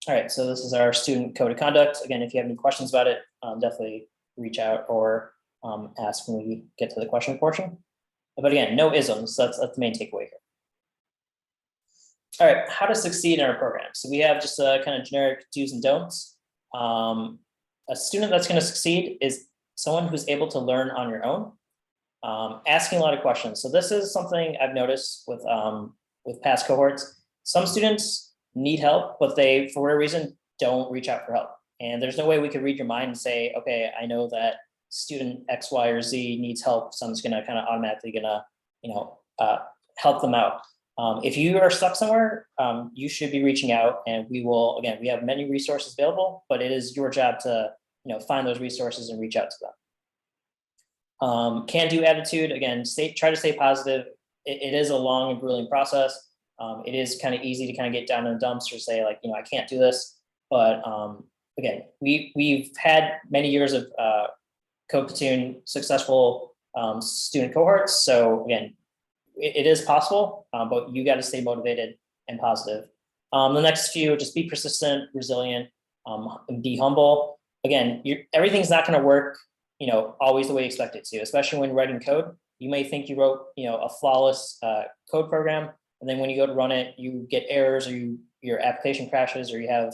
All right, so this is our student code of conduct. Again, if you have any questions about it, definitely reach out or ask when we get to the question portion. But again, no isms, that's the main takeaway here. All right, how to succeed in our program. So we have just a kind of generic do's and don'ts. A student that's gonna succeed is someone who's able to learn on your own, asking a lot of questions. So this is something I've noticed with past cohorts. Some students need help, but they, for whatever reason, don't reach out for help. And there's no way we could read your mind and say, okay, I know that student X, Y, or Z needs help, so I'm just gonna kind of automatically help them out. If you are stuck somewhere, you should be reaching out, and we will, again, we have many resources available, but it is your job to find those resources and reach out to them. Can-do attitude, again, try to stay positive. It is a long and grueling process. It is kind of easy to kind of get down in the dumps or say like, I can't do this. But again, we've had many years of Code Platoon successful student cohorts. So again, it is possible, but you got to stay motivated and positive. The next few, just be persistent, resilient, and be humble. Again, everything's not going to work, always the way you expect it to, especially when writing code. You may think you wrote, a flawless code program, and then when you go to run it, you get errors, or your application crashes, or you have,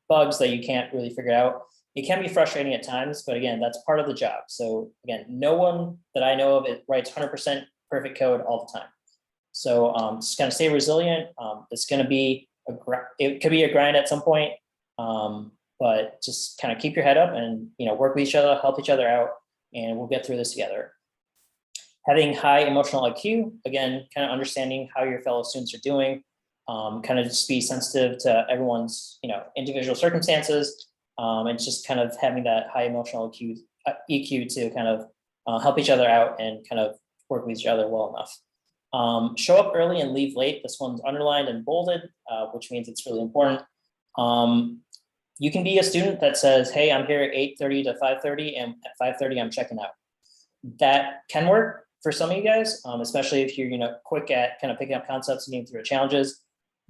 bugs that you can't really figure out. It can be frustrating at times, but again, that's part of the job. So again, no one that I know of writes 100% perfect code all the time. So just kind of stay resilient. It's going to be it could be a grind at some point, but just kind of keep your head up and work with each other, help each other out, and we'll get through this together. Having high emotional IQ, again, kind of understanding how your fellow students are doing, kind of just be sensitive to everyone's individual circumstances, and just kind of having that high emotional EQ to kind of help each other out and kind of work with each other well enough. Show up early and leave late. This one's underlined and bolded, which means it's really important. You can be a student that says, hey, I'm here at 8:30 to 5:30, and at 5:30 I'm checking out. That can work for some of you guys, especially if you're quick at kind of picking up concepts and getting through challenges.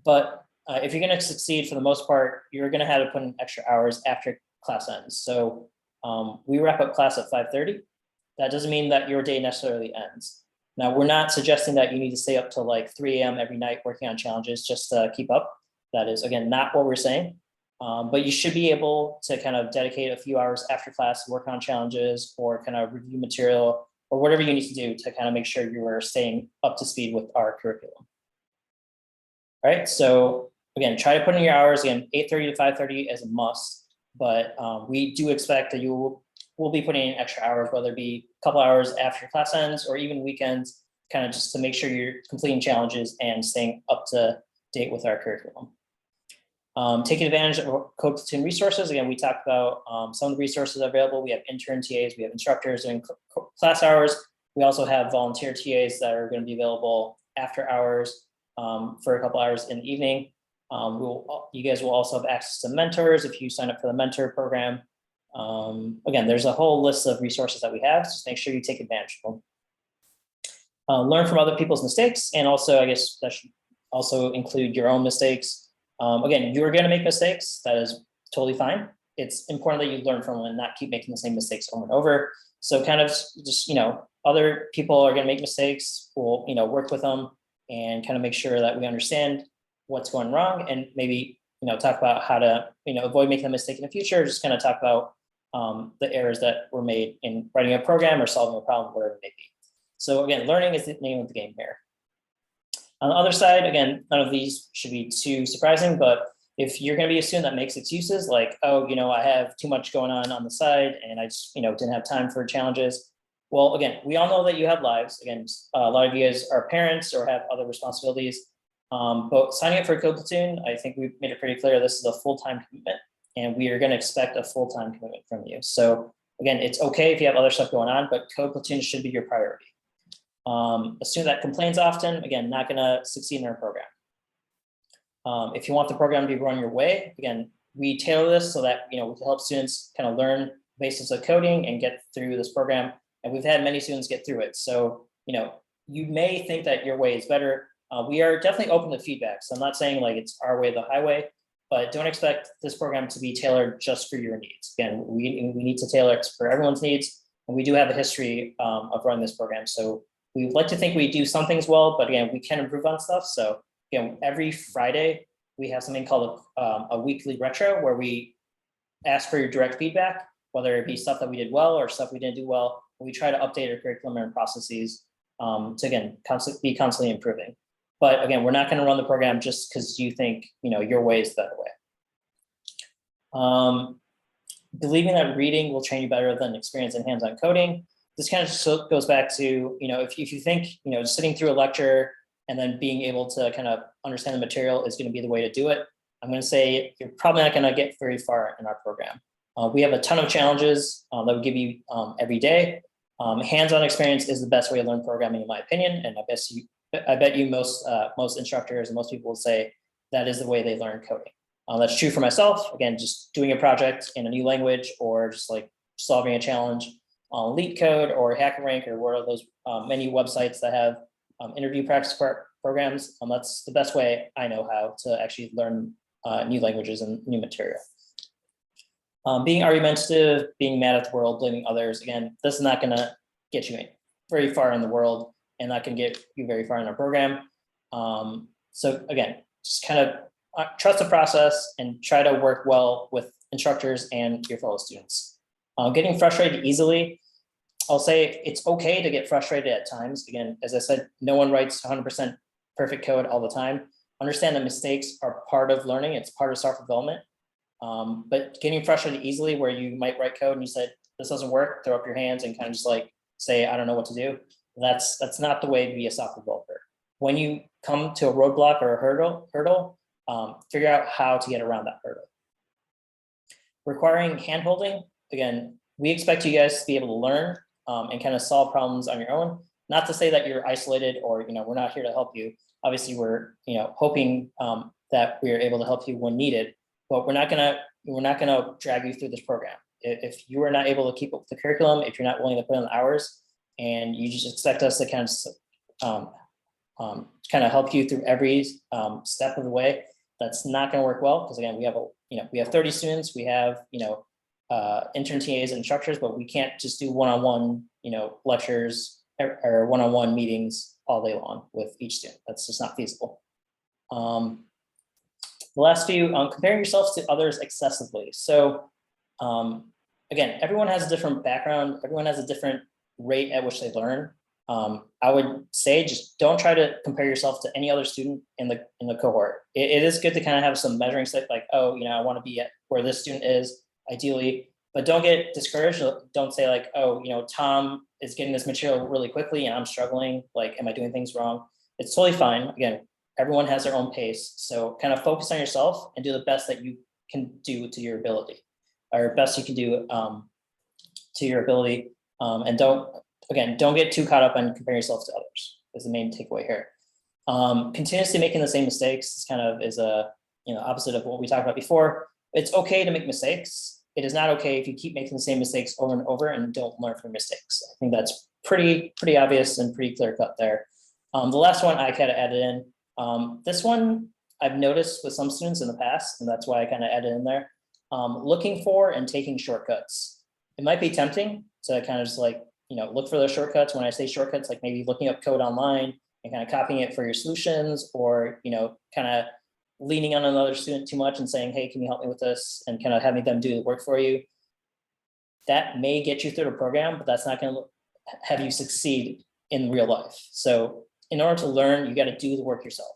But if you're going to succeed, for the most part, you're going to have to put in extra hours after class ends. So we wrap up class at 5:30. That doesn't mean that your day necessarily ends. Now, we're not suggesting that you need to stay up till like 3 a.m. every night working on challenges just to keep up. That is, again, not what we're saying. But you should be able to kind of dedicate a few hours after class to work on challenges or kind of review material or whatever you need to do to kind of make sure you are staying up to speed with our curriculum. All right, so again, try to put in your hours. Again, 8:30 to 5:30 is a must, but we do expect that you will be putting in extra hours, whether it be a couple hours after class ends or even weekends, kind of just to make sure you're completing challenges and staying up to date with our curriculum. Taking advantage of Code Platoon resources. Again, we talked about some of the resources available. We have intern TAs, we have instructors doing class hours. We also have volunteer TAs that are going to be available after hours for a couple hours in the evening. You guys will also have access to mentors if you sign up for the mentor program. Again, there's a whole list of resources that we have. Just make sure you take advantage of them. Learn from other people's mistakes, and also, I guess that should also include your own mistakes. Again, you're going to make mistakes. That is totally fine. It's important that you learn from them and not keep making the same mistakes over and over. So kind of just, other people are going to make mistakes. We'll, work with them and kind of make sure that we understand what's going wrong and maybe, talk about how to, avoid making a mistake in the future. Just kind of talk about the errors that were made in writing a program or solving a problem, whatever it may be. So again, learning is the name of the game here. On the other side, again, none of these should be too surprising, but if you're going to be a student that makes excuses like, oh, I have too much going on the side and I just, didn't have time for challenges. Well, again, we all know that you have lives. Again, a lot of you guys are parents or have other responsibilities, but signing up for Code Platoon, I think we've made it pretty clear this is a full-time commitment and we are going to expect a full-time commitment from you. So again, it's okay if you have other stuff going on, but Code Platoon should be your priority. A student that complains often, again, not going to succeed in our program. If you want the program to be run your way, again, we tailor this so that we can help students kind of learn basics of coding and get through this program. And we've had many students get through it. So you may think that your way is better. We are definitely open to feedback. So I'm not saying like it's our way or the highway, but don't expect this program to be tailored just for your needs. Again, we need to tailor it for everyone's needs. And we do have a history of running this program. So we like to think we do some things well, but again, we can improve on stuff. So again, every Friday, we have something called a weekly retro where we ask for your direct feedback, whether it be stuff that we did well or stuff we didn't do well. We try to update our curriculum and processes to, again, be constantly improving. But again, we're not going to run the program just because you think, your way is the better way. Believing that reading will train you better than experience in hands-on coding. This kind of goes back to, if you think, sitting through a lecture and then being able to kind of understand the material is going to be the way to do it, I'm going to say you're probably not going to get very far in our program. We have a ton of challenges that we give you every day. Hands-on experience is the best way to learn programming, in my opinion, and I bet you most instructors and most people will say that is the way they learn coding. That's true for myself. Again, just doing a project in a new language or just like solving a challenge on LeetCode or HackerRank or one of those many websites that have interview practice programs. That's the best way I know how to actually learn new languages and new material. Being argumentative, being mad at the world, blaming others. Again, this is not going to get you very far in the world and not going to get you very far in our program. So again, just kind of trust the process and try to work well with instructors and your fellow students. Getting frustrated easily, I'll say it's okay to get frustrated at times. Again, as I said, no one writes 100% perfect code all the time. Understand that mistakes are part of learning. It's part of software development. But getting frustrated easily where you might write code and you said, this doesn't work, throw up your hands and kind of just like say, I don't know what to do. That's not the way to be a software developer. When you come to a roadblock or a hurdle, figure out how to get around that hurdle. Requiring handholding, again, we expect you guys to be able to learn and kind of solve problems on your own. Not to say that you're isolated or we're not here to help you. Obviously, we're hoping that we are able to help you when needed, but we're not gonna drag you through this program. If you are not able to keep up with the curriculum, if you're not willing to put in the hours, and you just expect us to kind of help you through every step of the way, that's not going to work well. Because again, we have 30 students, we have intern TAs and instructors, but we can't just do one-on-one lectures or one-on-one meetings all day long with each student. That's just not feasible. The last few, comparing yourselves to others excessively. So again, everyone has a different background. Everyone has a different rate at which they learn. I would say just don't try to compare yourself to any other student in the cohort. It is good to kind of have some measuring stick, like, oh, I want to be at where this student is ideally, but don't get discouraged. Don't say like, oh, Tom is getting this material really quickly and I'm struggling. Like, am I doing things wrong? It's totally fine. Again, everyone has their own pace. So kind of focus on yourself and do the best that you can do to your ability, or best you can do to your ability. And don't get too caught up on comparing yourself to others is the main takeaway here. Continuously making the same mistakes is a opposite of what we talked about before. It's okay to make mistakes. It is not okay if you keep making the same mistakes over and over and don't learn from mistakes. I think that's pretty obvious and pretty clear cut there. The last one I kind of added in. This one I've noticed with some students in the past, and that's why I kind of added in there. Looking for and taking shortcuts. It might be tempting to kind of just like, look for those shortcuts. When I say shortcuts, like maybe looking up code online and kind of copying it for your solutions, or, kind of leaning on another student too much and saying, hey, can you help me with this? And kind of having them do the work for you. That may get you through the program, but that's not going to have you succeed in real life. So in order to learn, you got to do the work yourself.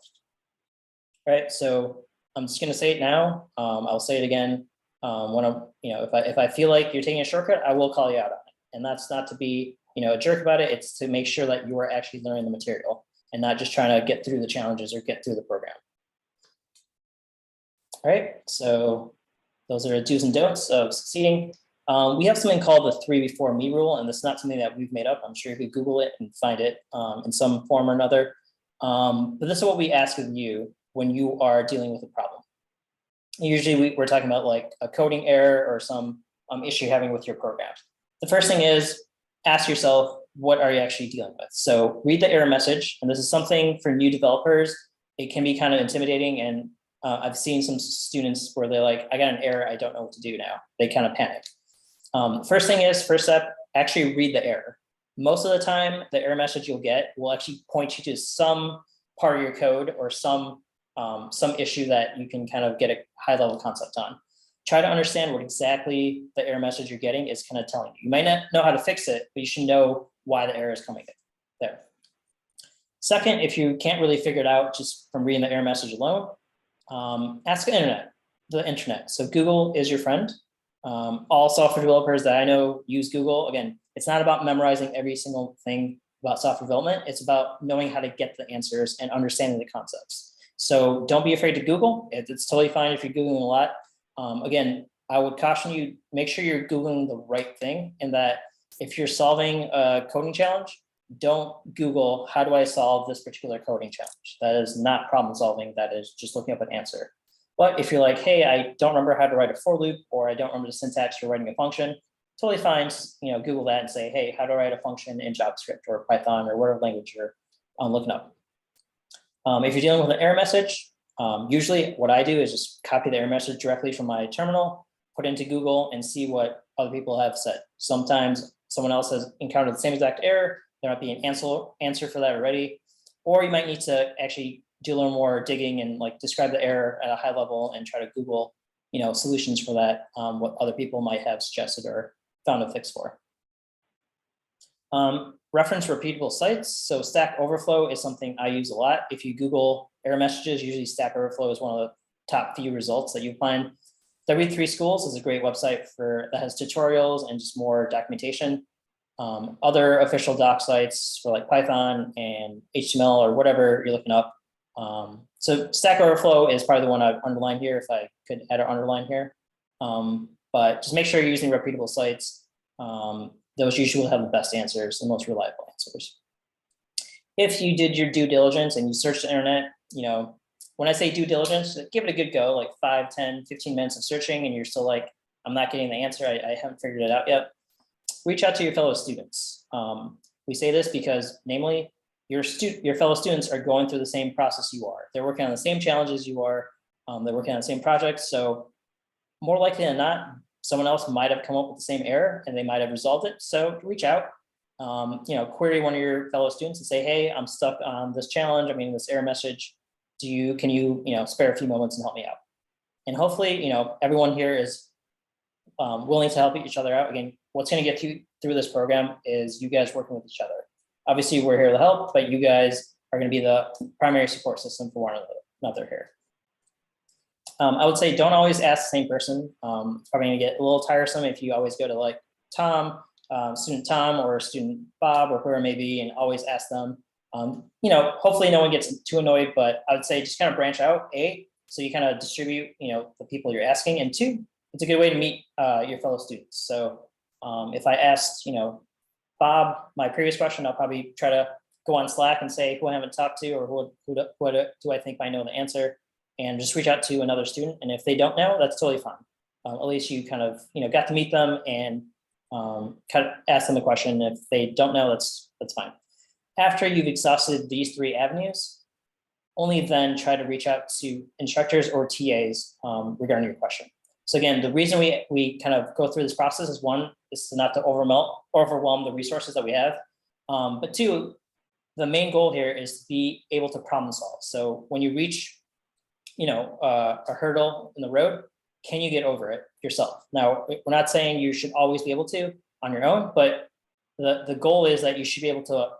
Right. So I'm just going to say it now. I'll say it again. If I feel like you're taking a shortcut, I will call you out on it. And that's not to be, a jerk about it. It's to make sure that you are actually learning the material and not just trying to get through the challenges or get through the program. All right, so those are do's and don'ts of succeeding. We have something called the 3 before me rule, and this is not something that we've made up. I'm sure you could Google it and find it in some form or another. But this is what we ask of you when you are dealing with a problem. Usually we're talking about like a coding error or some issue you're having with your program. The first thing is ask yourself, what are you actually dealing with? So read the error message, and this is something for new developers. It can be kind of intimidating, and I've seen some students where they're like, I got an error, I don't know what to do now. They kind of panic. First step, actually read the error. Most of the time, the error message you'll get will actually point you to some part of your code or some issue that you can kind of get a high level concept on. Try to understand what exactly the error message you're getting is kind of telling you. You might not know how to fix it, but you should know why the error is coming there. Second, if you can't really figure it out just from reading the error message alone, ask the internet. So Google is your friend. All software developers that I know use Google. Again, it's not about memorizing every single thing about software development. It's about knowing how to get the answers and understanding the concepts. So don't be afraid to Google. It's totally fine if you're Googling a lot. Again, I would caution you, make sure you're Googling the right thing, and that if you're solving a coding challenge, don't Google, how do I solve this particular coding challenge? That is not problem solving. That is just looking up an answer. But if you're like, hey, I don't remember how to write a for loop, or I don't remember the syntax for writing a function, totally fine. Google that and say, hey, how do I write a function in JavaScript or Python or whatever language you're looking up. If you're dealing with an error message, usually what I do is just copy the error message directly from my terminal, put it into Google, and see what other people have said. Sometimes someone else has encountered the same exact error. There might be an answer for that already, or you might need to actually do a little more digging and like describe the error at a high level and try to Google, solutions for that, what other people might have suggested or found a fix for. Reference repeatable sites. So Stack Overflow is something I use a lot. If you Google error messages, usually Stack Overflow is one of the top few results that you find. W3 Schools is a great website that has tutorials and just more documentation. Other official doc sites for like Python and HTML or whatever you're looking up. So Stack Overflow is probably the one I've underlined here, if I could add an underline here. But just make sure you're using reputable sites. Those usually will have the best answers, the most reliable answers. If you did your due diligence and you searched the internet, when I say due diligence, give it a good go, like 5, 10, 15 minutes of searching, and you're still like, I'm not getting the answer, I haven't figured it out yet. Reach out to your fellow students. We say this because, namely, your fellow students are going through the same process you are. They're working on the same challenges you are. They're working on the same projects. So more likely than not, someone else might have come up with the same error and they might have resolved it. So reach out, query one of your fellow students and say, hey, I'm stuck on this challenge. This error message. Can you spare a few moments and help me out? And hopefully, everyone here is willing to help each other out. Again, what's going to get you through this program is you guys working with each other. Obviously, we're here to help, but you guys are going to be the primary support system for one another here. I would say don't always ask the same person. It's probably going to get a little tiresome if you always go to like Tom, student Tom, or student Bob, or whoever it may be, and always ask them. Hopefully no one gets too annoyed, but I would say just kind of branch out. So you kind of distribute, the people you're asking, and 2, it's a good way to meet your fellow students. So if I asked, Bob my previous question, I'll probably try to go on Slack and say who I haven't talked to, or who do I think might know the answer, and just reach out to another student. And if they don't know, that's totally fine. At least you kind of got to meet them and kind of ask them the question. If they don't know, that's fine. After you've exhausted these 3 avenues, only then try to reach out to instructors or TAs regarding your question. So again, the reason we kind of go through this process is, 1, is to not to overwhelm the resources that we have. But 2, the main goal here is to be able to problem solve. So when you reach, a hurdle in the road, can you get over it yourself? Now, we're not saying you should always be able to on your own, but the goal is that you should be able to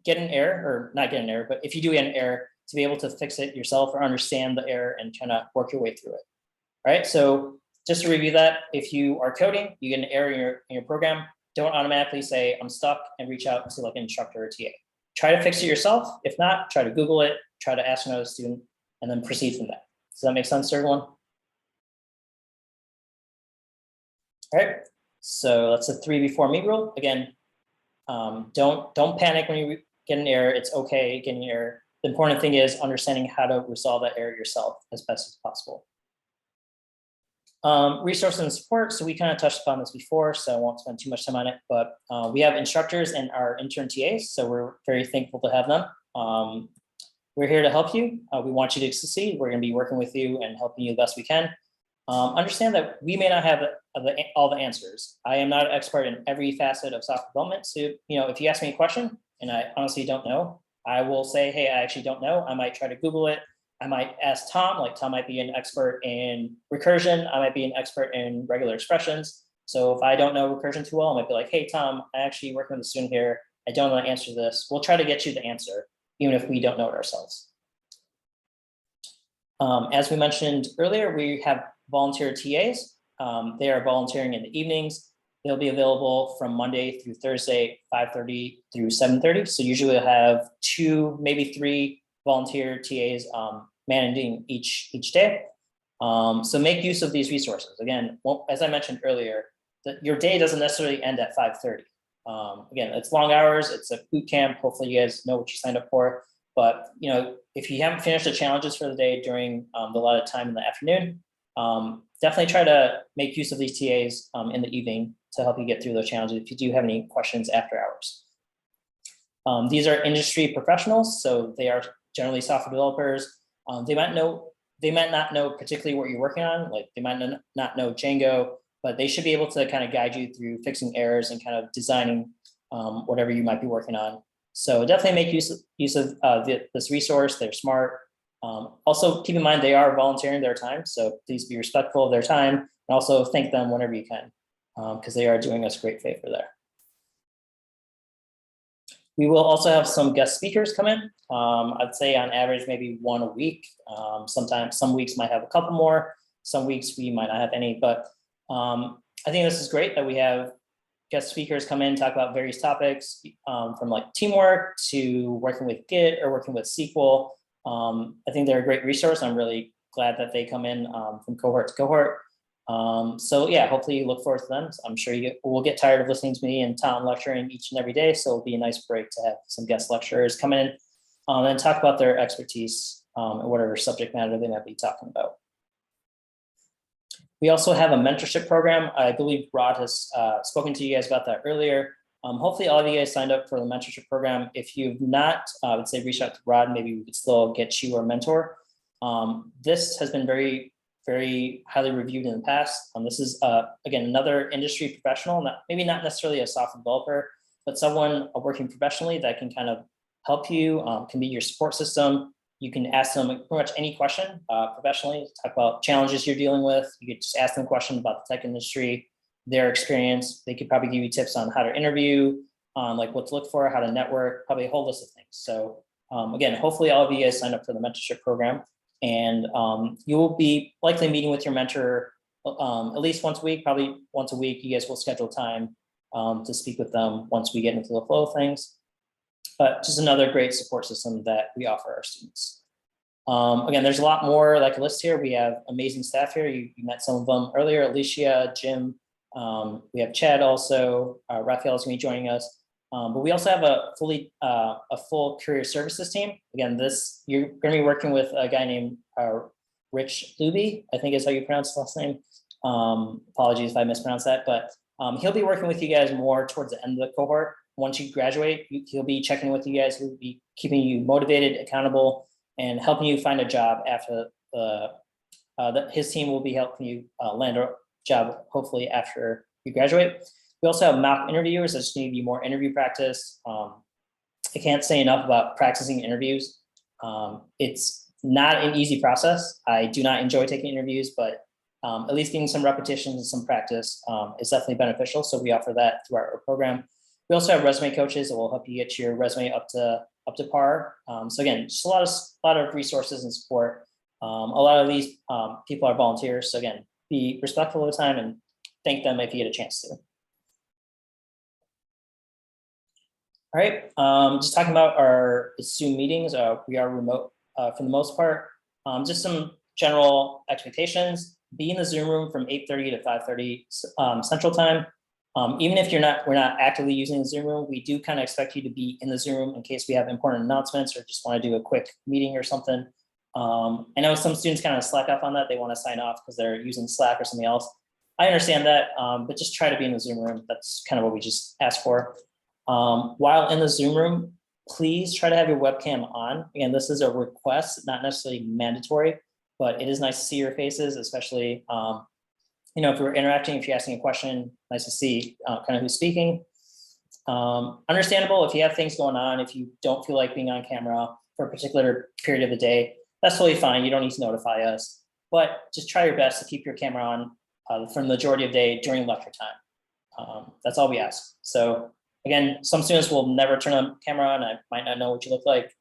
get an error, or not get an error, but if you do get an error, to be able to fix it yourself or understand the error and kind of work your way through it. Right. So just to review that, if you are coding, you get an error in your program, don't automatically say I'm stuck and reach out to like an instructor or TA. Try to fix it yourself. If not, try to Google it, try to ask another student, and then proceed from that. Does that make sense to everyone? All right. So that's a 3 before me rule. Again, don't panic when you get an error. It's okay getting an error. The important thing is understanding how to resolve that error yourself as best as possible. Resources and support. So we kind of touched upon this before, so I won't spend too much time on it, but we have instructors and our intern TAs, so we're very thankful to have them. we're here to help you. We want you to succeed. We're going to be working with you and helping you the best we can. Understand that we may not have all the answers. I am not an expert in every facet of software development. So, if you ask me a question and I honestly don't know, I will say, hey, I actually don't know. I might try to Google it. I might ask Tom, like Tom might be an expert in recursion. I might be an expert in regular expressions. So if I don't know recursion too well, I might be like, hey, Tom, I actually working with a student here. I don't know the answer to this. We'll try to get you the answer, even if we don't know it ourselves. As we mentioned earlier, we have volunteer TAs. They are volunteering in the evenings. They'll be available from Monday through Thursday, 5:30 through 7:30. So usually we'll have 2, maybe 3 volunteer TAs managing each day. So make use of these resources. Again, as I mentioned earlier, your day doesn't necessarily end at 5:30. Again, it's long hours. It's a boot camp. Hopefully you guys know what you signed up for. But if you haven't finished the challenges for the day during the allotted time in the afternoon, definitely try to make use of these TAs in the evening to help you get through those challenges if you do have any questions after hours. These are industry professionals, so they are generally software developers. They might not know particularly what you're working on, like they might not know Django, but they should be able to kind of guide you through fixing errors and kind of designing whatever you might be working on. So definitely make use of this resource. They're smart. Also keep in mind they are volunteering their time, so please be respectful of their time and also thank them whenever you can, because they are doing us a great favor there. We will also have some guest speakers come in. I'd say on average, maybe 1 a week. Sometimes some weeks might have a couple more. Some weeks we might not have any, but I think this is great that we have guest speakers come in, talk about various topics, from like teamwork to working with Git or working with SQL. I think they're a great resource. I'm really glad that they come in from cohort to cohort. So yeah, hopefully you look forward to them. I'm sure you will get tired of listening to me and Tom lecturing each and every day. So it'll be a nice break to have some guest lecturers come in and talk about their expertise and whatever subject matter they might be talking about. We also have a mentorship program. I believe Rod has spoken to you guys about that earlier. Hopefully all of you guys signed up for the mentorship program. If you've not, I would say reach out to Rod. Maybe we could still get you a mentor. This has been very, very highly reviewed in the past. This is, again, another industry professional, maybe not necessarily a software developer, but someone working professionally that can kind of help you, can be your support system. You can ask them pretty much any question professionally, talk about challenges you're dealing with. You could just ask them questions about the tech industry, their experience. They could probably give you tips on how to interview, like what to look for, how to network, probably a whole list of things. So again, hopefully all of you guys signed up for the mentorship program, and you will be likely meeting with your mentor at least once a week, probably once a week. You guys will schedule time to speak with them once we get into the flow of things. But just another great support system that we offer our students. Again, there's a lot more like a list here. We have amazing staff here. You met some of them earlier, Alicia, Jim. We have Chad also, Raphael is gonna be joining us. But we also have a full career services team. Again, you're gonna be working with a guy named Rich Luby, I think is how you pronounce his last name. Apologies if I mispronounced that, but he'll be working with you guys more towards the end of the cohort. Once you graduate, he'll be checking with you guys. He'll be keeping you motivated, accountable, and helping you find a job after his team will be helping you land a job, hopefully after you graduate. We also have mock interviewers that just need to be more interview practice. I can't say enough about practicing interviews. It's not an easy process. I do not enjoy taking interviews, but at least getting some repetitions and some practice is definitely beneficial. So we offer that through our program. We also have resume coaches that will help you get your resume up to par. So again, just a lot of resources and support. A lot of these people are volunteers. So again, be respectful of the time and thank them if you get a chance to. All right, just talking about our Zoom meetings. We are remote for the most part. Just some general expectations. Be in the Zoom room from 8:30 to 5:30 Central Time. Even if we're not actively using the Zoom room, we do kind of expect you to be in the Zoom room in case we have important announcements or just want to do a quick meeting or something. I know some students kind of slack off on that. They want to sign off because they're using Slack or something else. I understand that, but just try to be in the Zoom room. That's kind of what we just ask for. While in the Zoom room, please try to have your webcam on. Again, this is a request, not necessarily mandatory, but it is nice to see your faces, especially if we're interacting, if you're asking a question, nice to see kind of who's speaking. Understandable if you have things going on, if you don't feel like being on camera for a particular period of the day, that's totally fine. You don't need to notify us, but just try your best to keep your camera on for the majority of the day during lecture time. That's all we ask. So again, some students will never turn on camera on. I might not know what you look like.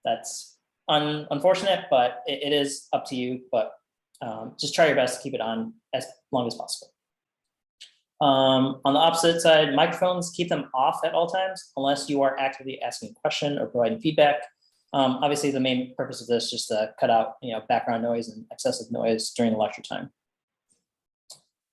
That's unfortunate, but it is up to you. But just try your best to keep it on as long as possible. On the opposite side, microphones, keep them off at all times unless you are actively asking a question or providing feedback. Obviously, the main purpose of this is just to cut out background noise and excessive noise during the lecture time.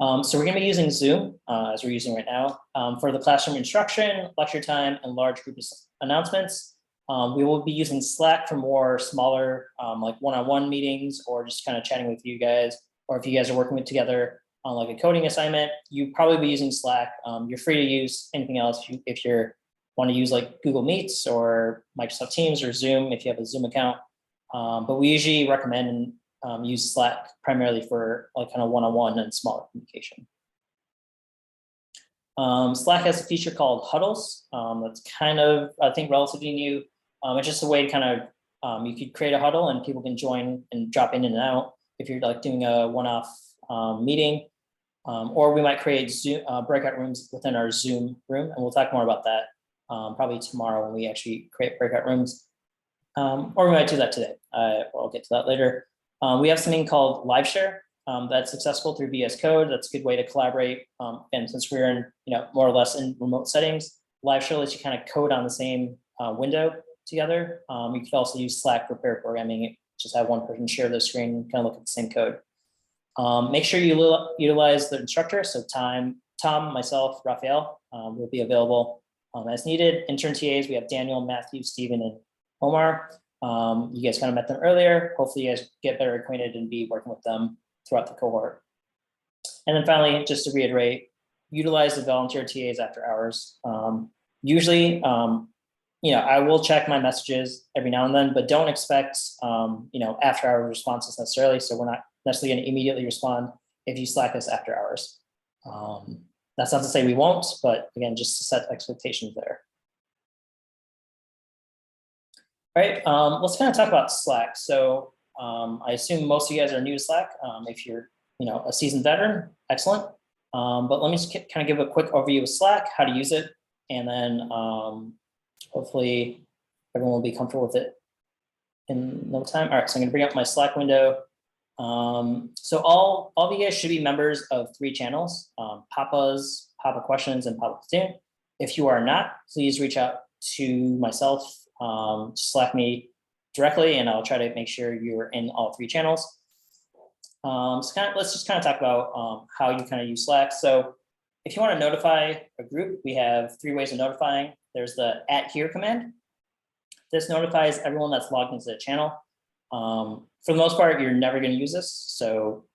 So we're going to be using Zoom as we're using right now for the classroom instruction, lecture time, and large group announcements. We will be using Slack for more smaller like one-on-one meetings or just kind of chatting with you guys, or if you guys are working together on like a coding assignment, you probably be using Slack. You're free to use anything else if you want to use like Google Meets or Microsoft Teams or Zoom if you have a Zoom account. But we usually recommend use Slack primarily for like kind of one-on-one and smaller communication. Slack has a feature called huddles. That's kind of, I think, relatively new. It's just a way to kind of, you could create a huddle and people can join and drop in and out if you're like doing a one-off meeting. Or we might create Zoom, breakout rooms within our Zoom room, and we'll talk more about that probably tomorrow when we actually create breakout rooms. Or we might do that today. I'll get to that later. We have something called Live Share that's accessible through VS Code. That's a good way to collaborate. And since we're in, more or less in remote settings, Live Share lets you kind of code on the same window together. You could also use Slack for pair programming. Just have one person share the screen and kind of look at the same code. Make sure you utilize the instructor. So Tom, myself, Raphael will be available as needed. Intern TAs, we have Daniel, Matthew, Steven, and Omar. You guys kind of met them earlier. Hopefully you guys get better acquainted and be working with them throughout the cohort. And then finally, just to reiterate, utilize the volunteer TAs after hours. Usually, I will check my messages every now and then, but don't expect, after hour responses necessarily. So we're not necessarily going to immediately respond if you Slack us after hours. That's not to say we won't, but again, just to set expectations there. All right, let's kind of talk about Slack. So I assume most of you guys are new to Slack. If you're, a seasoned veteran, excellent. But let me just kind of give a quick overview of Slack, how to use it, and then hopefully everyone will be comfortable with it in no time. All right, so I'm going to bring up my Slack window. So all of you guys should be members of 3 channels, PopUp Questions, and PopUp Platoon. If you are not, please reach out to myself, Slack me directly, and I'll try to make sure you're in all 3 channels. Let's just kind of talk about how you kind of use Slack. So if you want to notify a group, we have 3 ways of notifying. There's the @here command. This notifies everyone that's logged into the channel. For the most part, you're never going to use this, so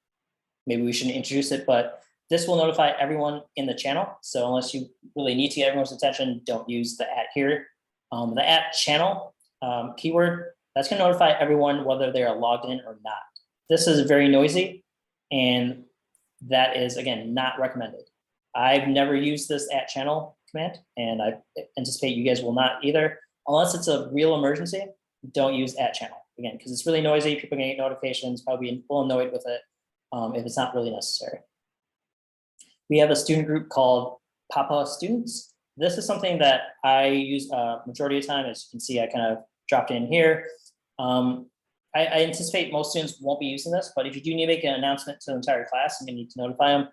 maybe we shouldn't introduce it, but this will notify everyone in the channel. So unless you really need to get everyone's attention, don't use the @here. The @channel keyword, that's going to notify everyone whether they are logged in or not. This is very noisy, and that is, again, not recommended. I've never used this @channel command, and I anticipate you guys will not either. Unless it's a real emergency, don't use @channel. Again, because it's really noisy, people are going to get notifications, probably a little annoyed with it if it's not really necessary. We have a student group called Papa Students. This is something that I use majority of the time. As you can see, I kind of dropped in here. I anticipate most students won't be using this, but if you do need to make an announcement to the entire class and you need to notify them,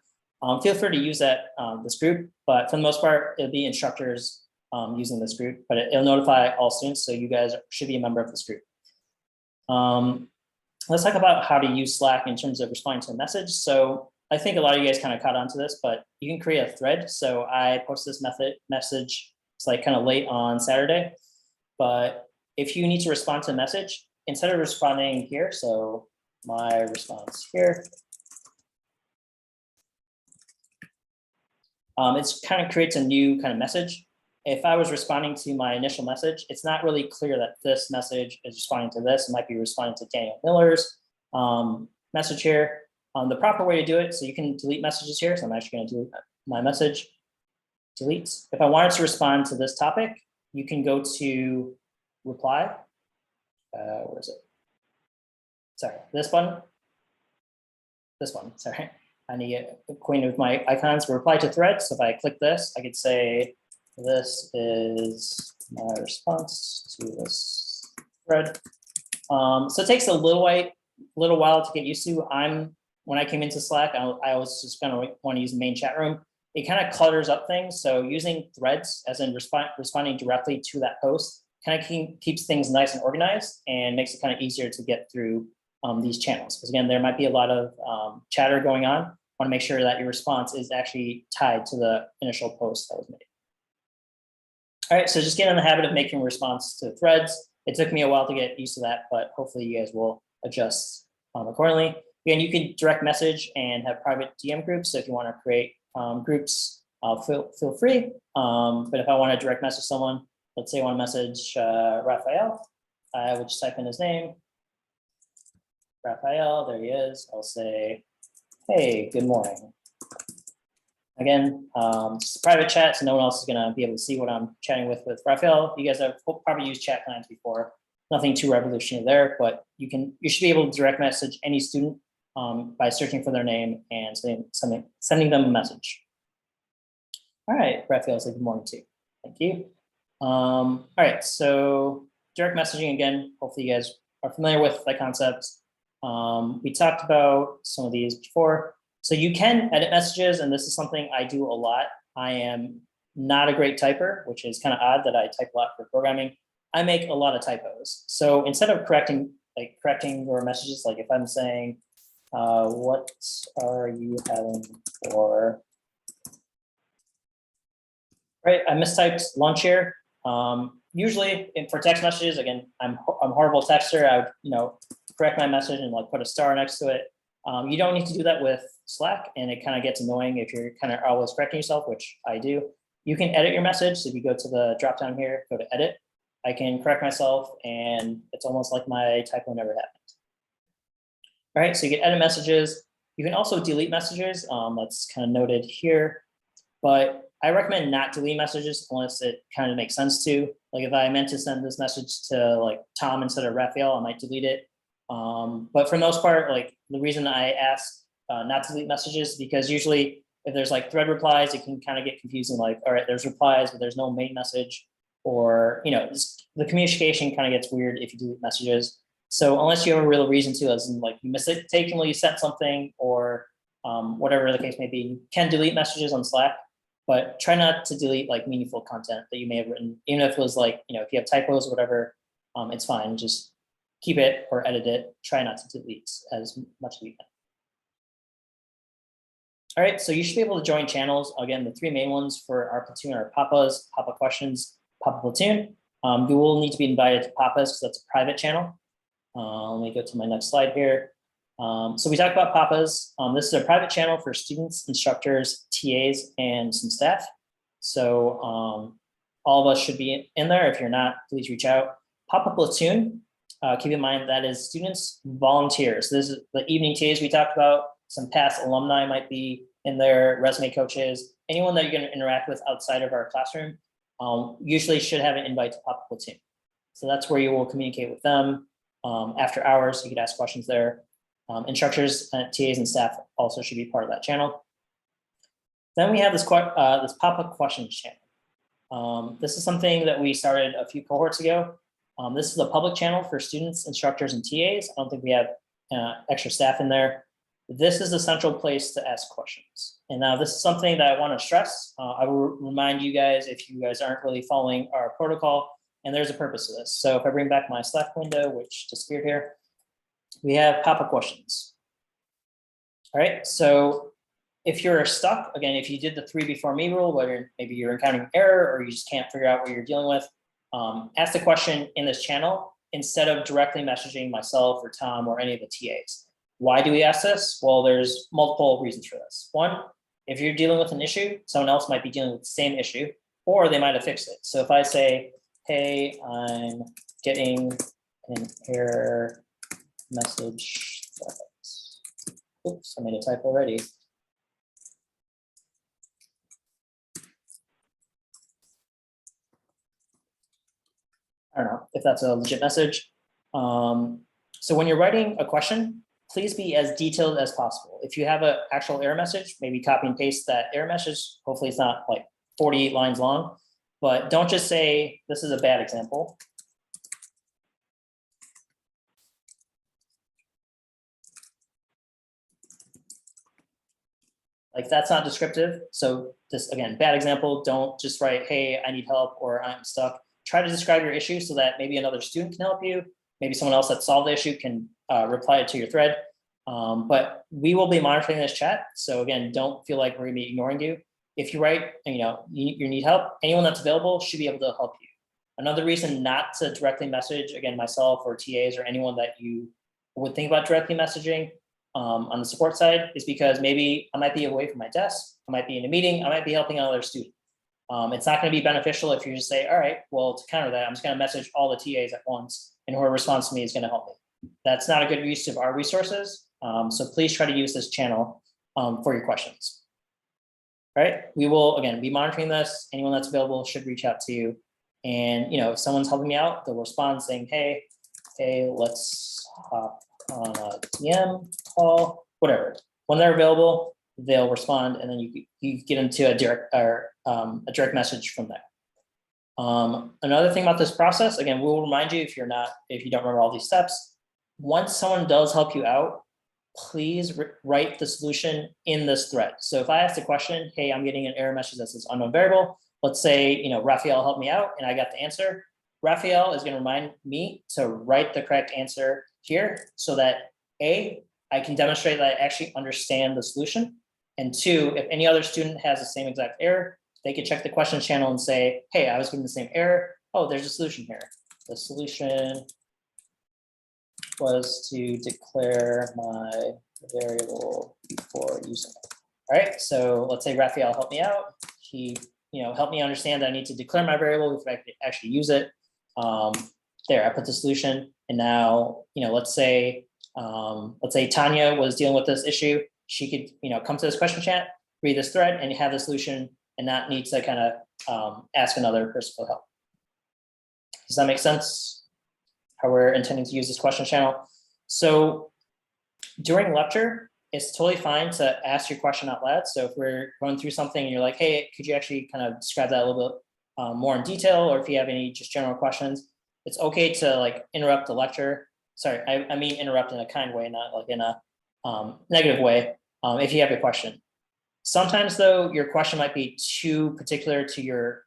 feel free to use this group. But for the most part, it'll be instructors using this group, but it'll notify all students, so you guys should be a member of this group. Let's talk about how to use Slack in terms of responding to a message. So I think a lot of you guys kind of caught on to this, but you can create a thread. So I posted this message, it's like kind of late on Saturday, but if you need to respond to a message, instead of responding here, so my response here, it kind of creates a new kind of message. if I was responding to my initial message, it's not really clear that this message is responding to this. It might be responding to Daniel Miller's message here. The proper way to do it, so you can delete messages here. So I'm actually going to delete my message. Delete. If I wanted to respond to this topic, you can go to reply. Where is it? Sorry, this button. This one, sorry. I need to get acquainted with my icons. Reply to threads. So if I click this, I could say, this is my response to this thread. So it takes a little while to get used to. When I came into Slack, I was just going to want to use the main chat room. It kind of clutters up things. So using threads, as in responding directly to that post, kind of keeps things nice and organized and makes it kind of easier to get through these channels. Because again, there might be a lot of chatter going on. Want to make sure that your response is actually tied to the initial post that was made. All right, so just get in the habit of making a response to threads. It took me a while to get used to that, but hopefully you guys will adjust accordingly. Again, you can direct message and have private DM groups. So if you want to create groups, feel free. But if I want to direct message someone, let's say I want to message Raphael, I will just type in his name. Raphael, there he is. I'll say, hey, good morning. Again, just private chat, so no one else is going to be able to see what I'm chatting with Raphael. You guys have probably used chat clients before. Nothing too revolutionary there, but you should be able to direct message any student by searching for their name and sending them a message. All right, Raphael said good morning too. Thank you. All right, so direct messaging again. Hopefully you guys are familiar with the concepts. We talked about some of these before. So you can edit messages, and this is something I do a lot. I am not a great typer, which is kind of odd that I type a lot for programming. I make a lot of typos. So instead of correcting your messages, like if I'm saying, what are you having for, right? I mistyped lunch here. Usually for text messages, again, I'm a horrible texter. I would, correct my message and like put a star next to it. You don't need to do that with Slack, and it kind of gets annoying if you're kind of always correcting yourself, which I do. You can edit your message. So if you go to the drop down here, go to edit, I can correct myself, and it's almost like my typo never happened. All right, so you can edit messages. You can also delete messages. That's kind of noted here, but I recommend not delete messages unless it kind of makes sense to. Like if I meant to send this message to like Tom instead of Raphael, I might delete it. But for the most part, like the reason I ask not to delete messages, because usually if there's like thread replies, it can kind of get confusing. Like, all right, there's replies, but there's no main message, or the communication kind of gets weird if you delete messages. So unless you have a real reason to, as in like you mistakenly sent something or whatever the case may be, you can delete messages on Slack, but try not to delete like meaningful content that you may have written, even if it was like, if you have typos or whatever, it's fine. Just keep it or edit it. Try not to delete as much as you can. All right, so you should be able to join channels. Again, the three main ones for our Platoon are PopUp Questions, PopUp Platoon. You will need to be invited to PopUp because that's a private channel. Let me go to my next slide here. So we talked about PopUp. This is a private channel for students, instructors, TAs, and some staff. So all of us should be in there. If you're not, please reach out. PopUp Platoon. Keep in mind that is students, volunteers. This is the evening TAs we talked about. Some past alumni might be in there, resume coaches, anyone that you're going to interact with outside of our classroom usually should have an invite to PopUp Platoon. So that's where you will communicate with them after hours. You could ask questions there. Instructors, TAs, and staff also should be part of that channel. Then we have this PopUp Questions channel. This is something that we started a few cohorts ago. This is a public channel for students, instructors, and TAs. I don't think we have extra staff in there. This is the central place to ask questions. And now this is something that I want to stress. I will remind you guys if you guys aren't really following our protocol, and there's a purpose to this. So if I bring back my Slack window, which disappeared here, we have PopUp Questions. All right, so if you're stuck, again, if you did the 3 before me rule, whether maybe you're encountering error or you just can't figure out what you're dealing with, ask the question in this channel instead of directly messaging myself or Tom or any of the TAs. Why do we ask this? Well, there's multiple reasons for this. One, if you're dealing with an issue, someone else might be dealing with the same issue. or they might have fixed it. So if I say, hey, I'm getting an error message. Oops, I made a typo already. I don't know if that's a legit message. So when you're writing a question, please be as detailed as possible. If you have an actual error message, maybe copy and paste that error message. Hopefully it's not like 48 lines long, but don't just say, this is a bad example. Like that's not descriptive. So this, again, bad example, don't just write, hey, I need help or I'm stuck. Try to describe your issue so that maybe another student can help you. Maybe someone else that solved the issue can reply to your thread. But we will be monitoring this chat. So again, don't feel like we're gonna be ignoring you. If you write, you need help, anyone that's available should be able to help you. Another reason not to directly message, again, myself or TAs or anyone that you would think about directly messaging on the support side is because maybe I might be away from my desk, I might be in a meeting, I might be helping another student. It's not going to be beneficial if you just say, all right, well, to counter that, I'm just going to message all the TAs at once and whoever responds to me is going to help me. That's not a good use of our resources. So please try to use this channel for your questions. All right, we will, again, be monitoring this. Anyone that's available should reach out to you. And, if someone's helping me out, they'll respond saying, hey, let's hop on a TM call, whatever. When they're available, they'll respond, and then you get into a direct message from there. Another thing about this process, again, we'll remind you if you don't remember all these steps. Once someone does help you out, please write the solution in this thread. So if I ask the question, hey, I'm getting an error message that says unknown variable. Let's say, Raphael helped me out and I got the answer. Raphael is going to remind me to write the correct answer here so that A, I can demonstrate that I actually understand the solution. And two, if any other student has the same exact error, they can check the questions channel and say, hey, I was given the same error. Oh, there's a solution here. The solution was to declare my variable before using it. All right, so let's say Raphael helped me out. He helped me understand that I need to declare my variable if I could actually use it. There, I put the solution, and now, let's say Tanya was dealing with this issue. She could, come to this question chat, read this thread, and have the solution, and not need to kind of ask another person for help. Does that make sense? How we're intending to use this question channel. So during lecture, it's totally fine to ask your question out loud. So if we're going through something and you're like, hey, could you actually kind of describe that a little bit more in detail, or if you have any just general questions, it's okay to interrupt the lecture. Sorry, I mean interrupt in a kind way, not like in a negative way, if you have a question. Sometimes though, your question might be too particular to your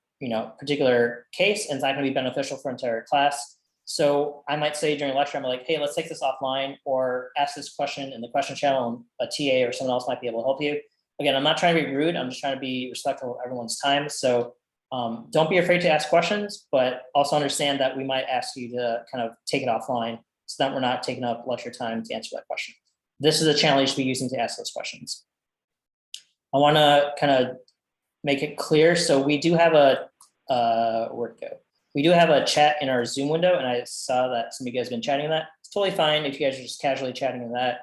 particular case, and it's not going to be beneficial for entire class. So I might say during lecture, I'm like, hey, let's take this offline, or ask this question in the question channel, and a TA or someone else might be able to help you. Again, I'm not trying to be rude. I'm just trying to be respectful of everyone's time. So don't be afraid to ask questions, but also understand that we might ask you to kind of take it offline so that we're not taking up lecture time to answer that question. This is a channel you should be using to ask those questions. I want to kind of make it clear. So we do have where'd it go? We do have a chat in our Zoom window, and I saw that some of you guys have been chatting in that. It's totally fine if you guys are just casually chatting in that.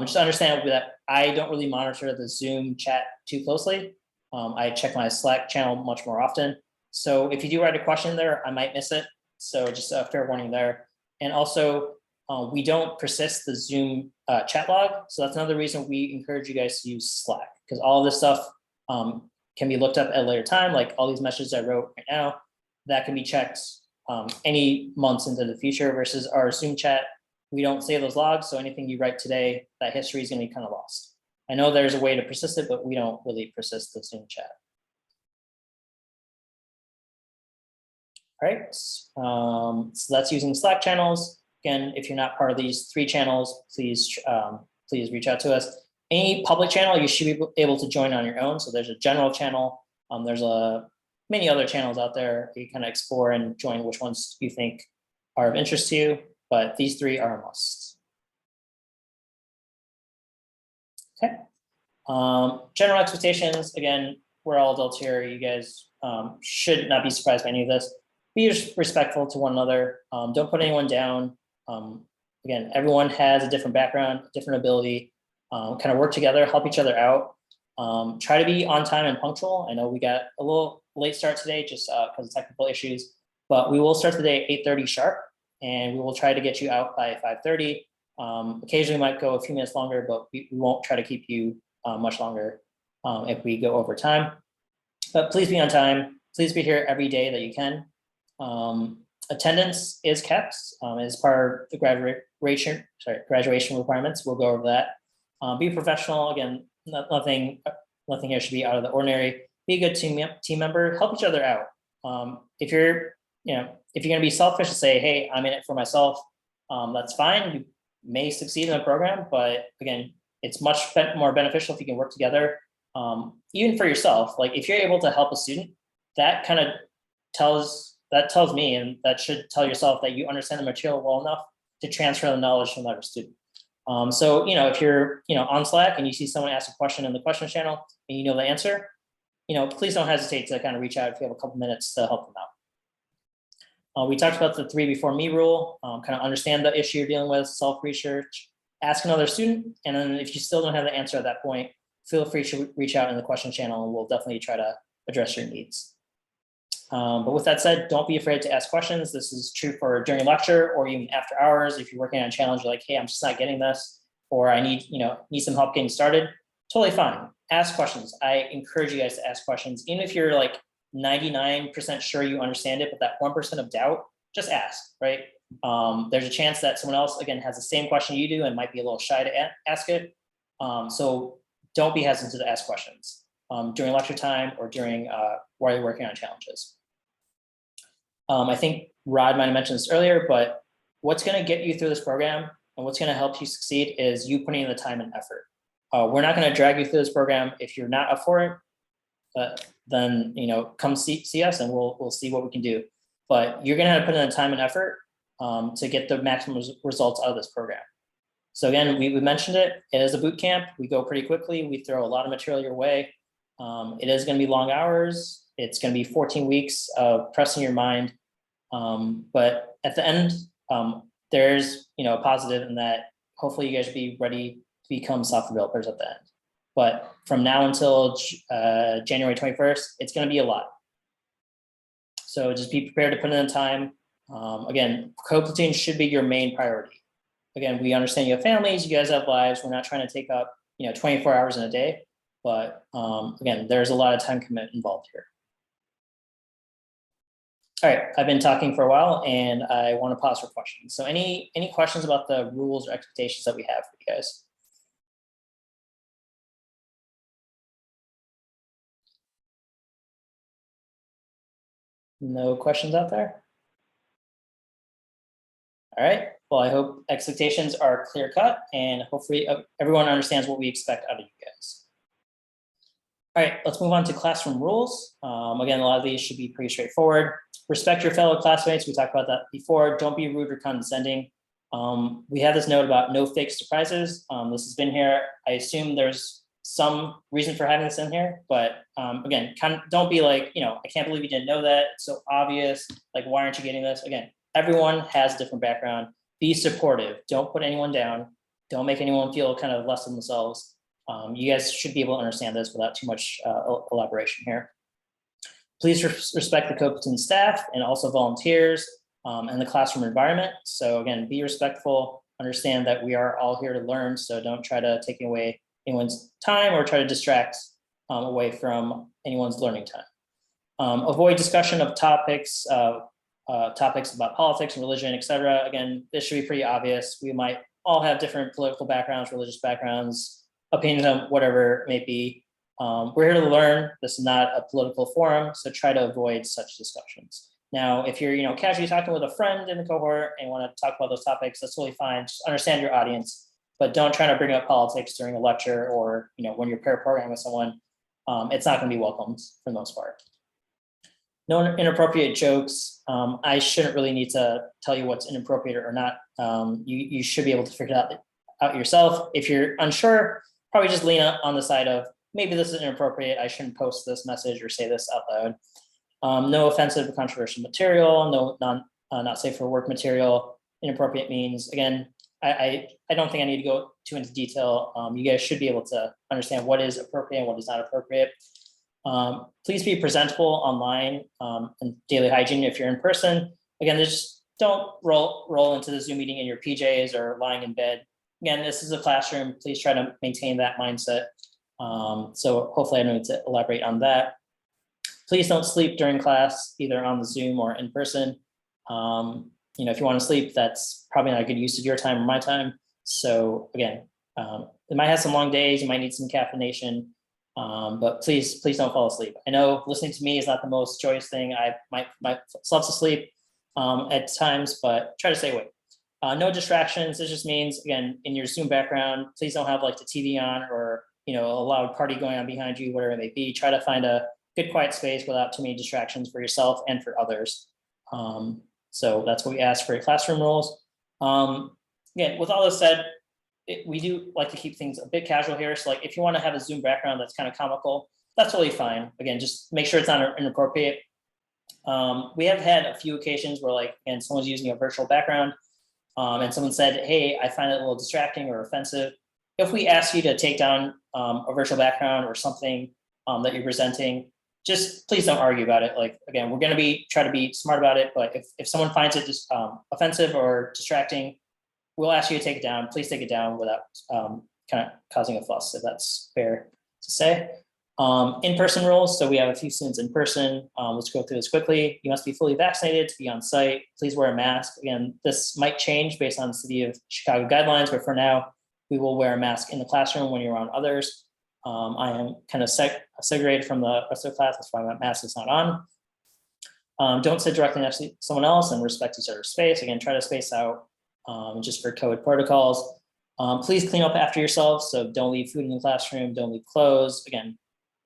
Just understand that I don't really monitor the Zoom chat too closely. I check my Slack channel much more often. So if you do write a question there, I might miss it. So just a fair warning there. And also, we don't persist the Zoom chat log. So that's another reason we encourage you guys to use Slack, because all of this stuff can be looked up at a later time, like all these messages I wrote right now, that can be checked any months into the future, versus our Zoom chat. We don't save those logs, so anything you write today, that history is going to be kind of lost. I know there's a way to persist it, but we don't really persist the Zoom chat. All right, so that's using Slack channels. Again, if you're not part of these 3 channels, please reach out to us. Any public channel, you should be able to join on your own. So there's a general channel. There's many other channels out there. You kind of explore and join which ones you think are of interest to you, but these 3 are a must. Okay. General expectations, again, we're all adults here. You guys should not be surprised by any of this. Be respectful to one another. Don't put anyone down. Again, everyone has a different background, different ability. Kind of work together, help each other out. Try to be on time and punctual. I know we got a little late start today just because of technical issues, but we will start the day at 8:30 sharp, and we will try to get you out by 5:30. Occasionally might go a few minutes longer, but we won't try to keep you much longer if we go over time. But please be on time. Please be here every day that you can. Attendance is kept as part of the graduation requirements. We'll go over that. Be professional. Again, nothing here should be out of the ordinary. Be a good team member. Help each other out. If you're gonna be selfish and say, "Hey, I'm in it for myself," that's fine. You may succeed in the program, but again, it's much more beneficial if you can work together. Even for yourself, like if you're able to help a student, that kind of tells me, and that should tell yourself that you understand the material well enough to transfer the knowledge to another student. So, if you're, on Slack and you see someone ask a question in the question channel and you know the answer, please don't hesitate to kind of reach out if you have a couple minutes to help them out. We talked about the 3 before me rule, kind of understand the issue you're dealing with, self-research, ask another student. And then if you still don't have the answer at that point, feel free to reach out in the question channel and we'll definitely try to address your needs. But with that said, don't be afraid to ask questions. This is true for during lecture or even after hours. If you're working on a challenge, you're like, "Hey, I'm just not getting this," or "I need some help getting started." Totally fine. Ask questions. I encourage you guys to ask questions. Even if you're like 99% sure you understand it, but that 1% of doubt, just ask, right? There's a chance that someone else, again, has the same question you do and might be a little shy to ask it. So don't be hesitant to ask questions during lecture time or during while you're working on challenges. I think Rod might have mentioned this earlier, but what's going to get you through this program and what's going to help you succeed is you putting in the time and effort. We're not going to drag you through this program if you're not up for it. Then come see us and we'll see what we can do. But you're going to have to put in the time and effort to get the maximum results out of this program. So again, we mentioned it. It is a boot camp. We go pretty quickly. We throw a lot of material your way. It is going to be long hours. It's going to be 14 weeks of pressing your mind. But at the end, there's a positive in that hopefully you guys will be ready to become software developers at the end. But from now until January 21st, it's going to be a lot. So just be prepared to put in the time. Again, code platoon should be your main priority. Again, we understand you have families, you guys have lives. We're not trying to take up 24 hours in a day. But again, there's a lot of time commitment involved here. All right, I've been talking for a while and I want to pause for questions. So any questions about the rules or expectations that we have for you guys? No questions out there? All right, well, I hope expectations are clear cut and hopefully everyone understands what we expect out of you guys. All right, let's move on to classroom rules. Again, a lot of these should be pretty straightforward. Respect your fellow classmates. We talked about that before. Don't be rude or condescending. We have this note about no fake surprises. This has been here. I assume there's some reason for having this in here, but again, don't be like, I can't believe you didn't know that. It's so obvious. Like, why aren't you getting this? Again, everyone has a different background. Be supportive. Don't put anyone down. Don't make anyone feel kind of less than themselves. You guys should be able to understand this without too much elaboration here. Please respect the code platoon staff and also volunteers and the classroom environment. So again, be respectful, understand that we are all here to learn. So don't try to take away anyone's time or try to distract away from anyone's learning time. Avoid discussion of topics about politics and religion, etc. Again, this should be pretty obvious. We might all have different political backgrounds, religious backgrounds, opinions on whatever it may be. We're here to learn. This is not a political forum, so try to avoid such discussions. Now, if you're casually talking with a friend in the cohort and want to talk about those topics, that's totally fine. Just understand your audience, but don't try to bring up politics during a lecture or when you're pair programming with someone. It's not going to be welcomed for the most part. No inappropriate jokes. I shouldn't really need to tell you what's inappropriate or not. You should be able to figure it out yourself. If you're unsure, probably just lean on the side of maybe this is inappropriate. I shouldn't post this message or say this out loud. No offensive or controversial material, not safe for work material. Inappropriate means, again, I don't think I need to go too into detail. You guys should be able to understand what is appropriate and what is not appropriate. Please be presentable online, and daily hygiene if you're in person. Again, just don't roll into the Zoom meeting in your PJs or lying in bed. Again, this is a classroom. Please try to maintain that mindset. So hopefully I don't need to elaborate on that. Please don't sleep during class, either on the Zoom or in person. If you want to sleep, that's probably not a good use of your time or my time. So again, it might have some long days, you might need some caffeination, but please don't fall asleep. I know listening to me is not the most joyous thing. I might love to sleep at times, but try to stay awake. No distractions. This just means, again, in your Zoom background, please don't have like the TV on or, a loud party going on behind you, whatever it may be. Try to find a good quiet space without too many distractions for yourself and for others. So that's what we ask for your classroom rules. Again, with all this said, we do like to keep things a bit casual here. So like if you want to have a Zoom background that's kind of comical, that's totally fine. Again, just make sure it's not inappropriate. We have had a few occasions where someone's using a virtual background and someone said, hey, I find it a little distracting or offensive. If we ask you to take down a virtual background or something that you're presenting, just please don't argue about it. Again, we're going to try to be smart about it, but if someone finds it just offensive or distracting, we'll ask you to take it down. Please take it down without kind of causing a fuss, if that's fair to say. In-person rules. So we have a few students in person. Let's go through this quickly. You must be fully vaccinated to be on site. Please wear a mask. Again, this might change based on the City of Chicago guidelines, but for now, we will wear a mask in the classroom when you're around others. I am kind of segregated from the rest of the class. That's why my mask is not on. Don't sit directly next to someone else and respect each other's space. Again, try to space out just for COVID protocols. Please clean up after yourselves. So don't leave food in the classroom. Don't leave clothes. Again,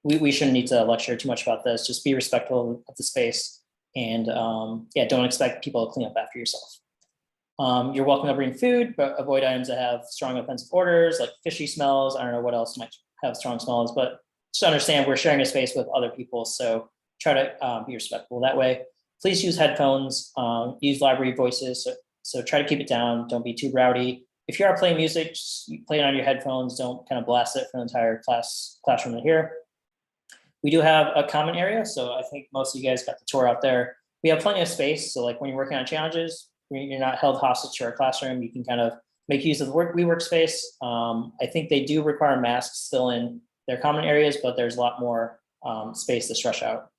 we shouldn't need to lecture too much about this. Just be respectful of the space and don't expect people to clean up after yourself. You're welcome to bring food, but avoid items that have strong offensive odors like fishy smells. I don't know what else might have strong smells, but just understand we're sharing a space with other people. So try to be respectful that way. Please use headphones, use library voices. So try to keep it down. Don't be too rowdy. If you are playing music, just play it on your headphones. Don't kind of blast it for the entire classroom to hear. We do have a common area. So I think most of you guys got the tour out there. We have plenty of space. So when you're working on challenges, you're not held hostage to our classroom. You can kind of make use of the WeWork space. I think they do require masks still in their common areas, but there's a lot more space to stretch out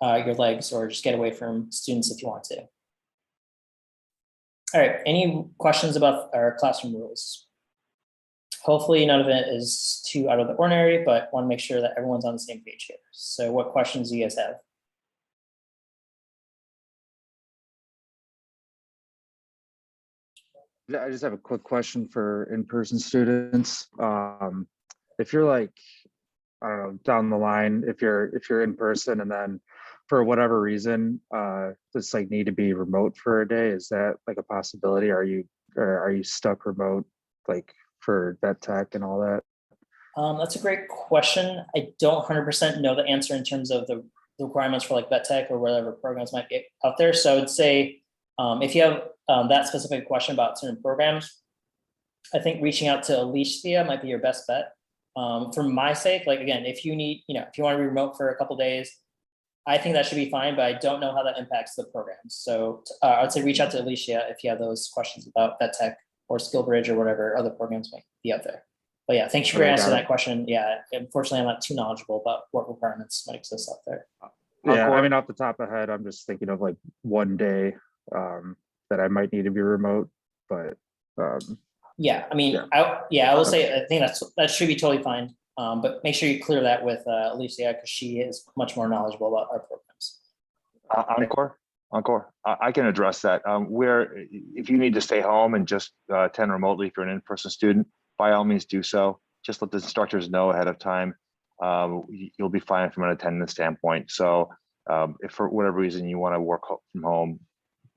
your legs or just get away from students if you want to. All right, any questions about our classroom rules? Hopefully none of it is too out of the ordinary, but want to make sure that everyone's on the same page here. So what questions do you guys have? I just have a quick question for in-person students. If you're I don't know, down the line, if you're in person and then for whatever reason, just need to be remote for a day, is that a possibility? Are you stuck remote for vet tech and all that? That's a great question. I don't 100% know the answer in terms of the requirements for vet tech or whatever programs might be out there. So I would say if you have that specific question about certain programs, I think reaching out to Alicia might be your best bet. For my sake, again, if you need, if you want to be remote for a couple days, I think that should be fine, but I don't know how that impacts the programs. So I would say reach out to Alicia if you have those questions about vet tech or SkillBridge or whatever other programs might be out there. But yeah, thank you for answering that question. Yeah, unfortunately, I'm not too knowledgeable about what requirements might exist out there. Yeah, I mean, off the top of the head, I'm just thinking of one day that I might need to be remote, but yeah, I mean, yeah. I will say I think that should be totally fine. But make sure you clear that with Alicia because she is much more knowledgeable about our programs. Encore. I can address that. Where if you need to stay home and just attend remotely if you're an in-person student, by all means do so. Just let the instructors know ahead of time. You'll be fine from an attendance standpoint. So if for whatever reason you want to work from home,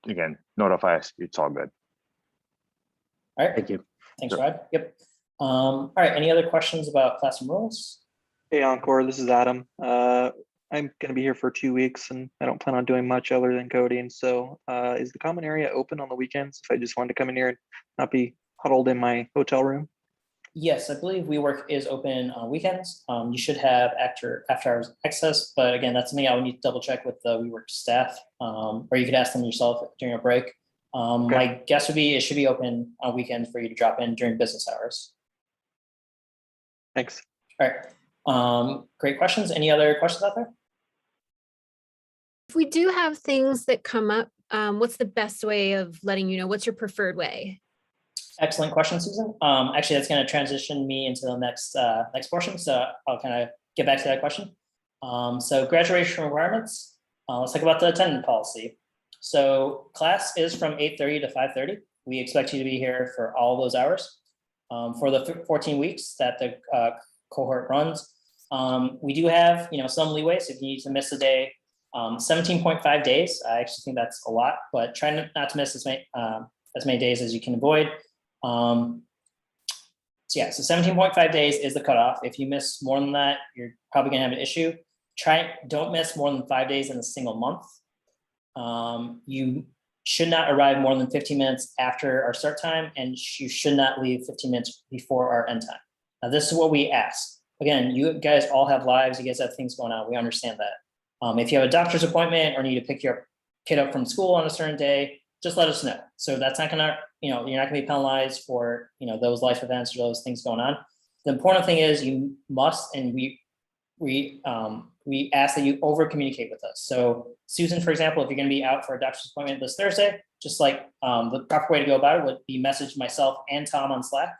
again, notify us. It's all good. All right. Thank you. Thanks, Rod. Yep. All right. Any other questions about classroom rules? Hey, Encore, this is Adam. I'm going to be here for 2 weeks and I don't plan on doing much other than coding. So is the common area open on the weekends if I just wanted to come in here and not be huddled in my hotel room? Yes, I believe WeWork is open on weekends. You should have after hours access, but again, that's something I would need to double check with the WeWork staff, or you could ask them yourself during a break. My guess would be it should be open on weekends for you to drop in during business hours. Thanks. All right. Great questions. Any other questions out there? If we do have things that come up, what's the best way of letting you know? What's your preferred way? Excellent question, Susan. Actually, that's going to transition me into the next portion. So I'll kind of get back to that question. So graduation requirements. Let's talk about the attendance policy. So class is from 8:30 to 5:30. We expect you to be here for all those hours. For the 14 weeks that the cohort runs, we do have some leeway. So if you need to miss a day, 17.5 days. I actually think that's a lot, but try not to miss as many days as you can avoid. So 17.5 days is the cutoff. If you miss more than that, you're probably gonna have an issue. Don't miss more than 5 days in a single month. You should not arrive more than 15 minutes after our start time, and you should not leave 15 minutes before our end time. Now, this is what we ask. Again, you guys all have lives, you guys have things going on, we understand that. If you have a doctor's appointment or need to pick your kid up from school on a certain day, just let us know. So that's not gonna, you're not gonna be penalized for, those life events or those things going on. The important thing is you must, and we ask that you over communicate with us. So Susan, for example, if you're gonna be out for a doctor's appointment this Thursday, just like the proper way to go about it would be message myself and Tom on Slack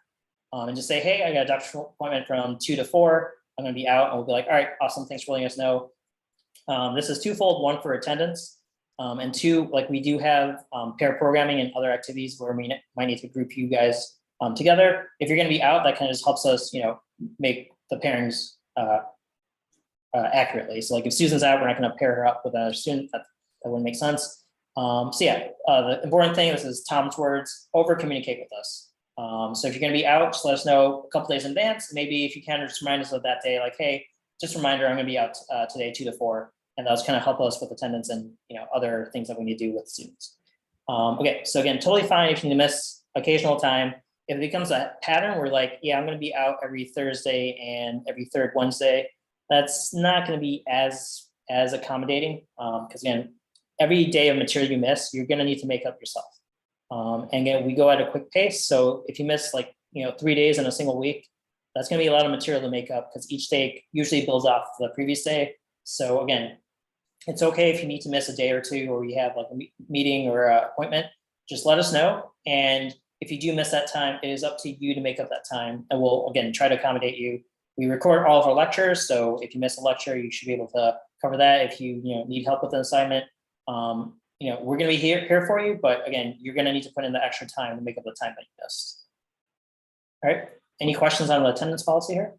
and just say, hey, I got a doctor's appointment from 2 to 4. I'm gonna be out, and we'll be like, all right, awesome, thanks for letting us know. This is twofold: one for attendance, and two, like we do have pair programming and other activities where we might need to group you guys together. If you're going to be out, that kind of just helps us, make the pairings accurately. So like if Susan's out, we're not going to pair her up with another student. That wouldn't make sense. The important thing, this is Tom's words: over communicate with us. So if you're going to be out, just let us know a couple days in advance. Maybe if you can, just remind us of that day, like, hey, just a reminder, I'm going to be out today 2 to 4. And those kind of help us with attendance and other things that we need to do with students. Okay, so again, totally fine if you need to miss occasional time. If it becomes a pattern where like, yeah, I'm going to be out every Thursday and every third Wednesday, that's not going to be as accommodating, because again, every day of material you miss, you're going to need to make up yourself. And again, we go at a quick pace. So if you miss 3 days in a single week, that's going to be a lot of material to make up, because each day usually builds off the previous day. So again, it's okay if you need to miss a day or two, or you have like a meeting or an appointment, just let us know. And if you do miss that time, it is up to you to make up that time. And we'll, again, try to accommodate you. We record all of our lectures. So if you miss a lecture, you should be able to cover that. If you, need help with an assignment, we're going to be here for you. But again, you're going to need to put in the extra time to make up the time that you missed. All right. Any questions on the attendance policy here?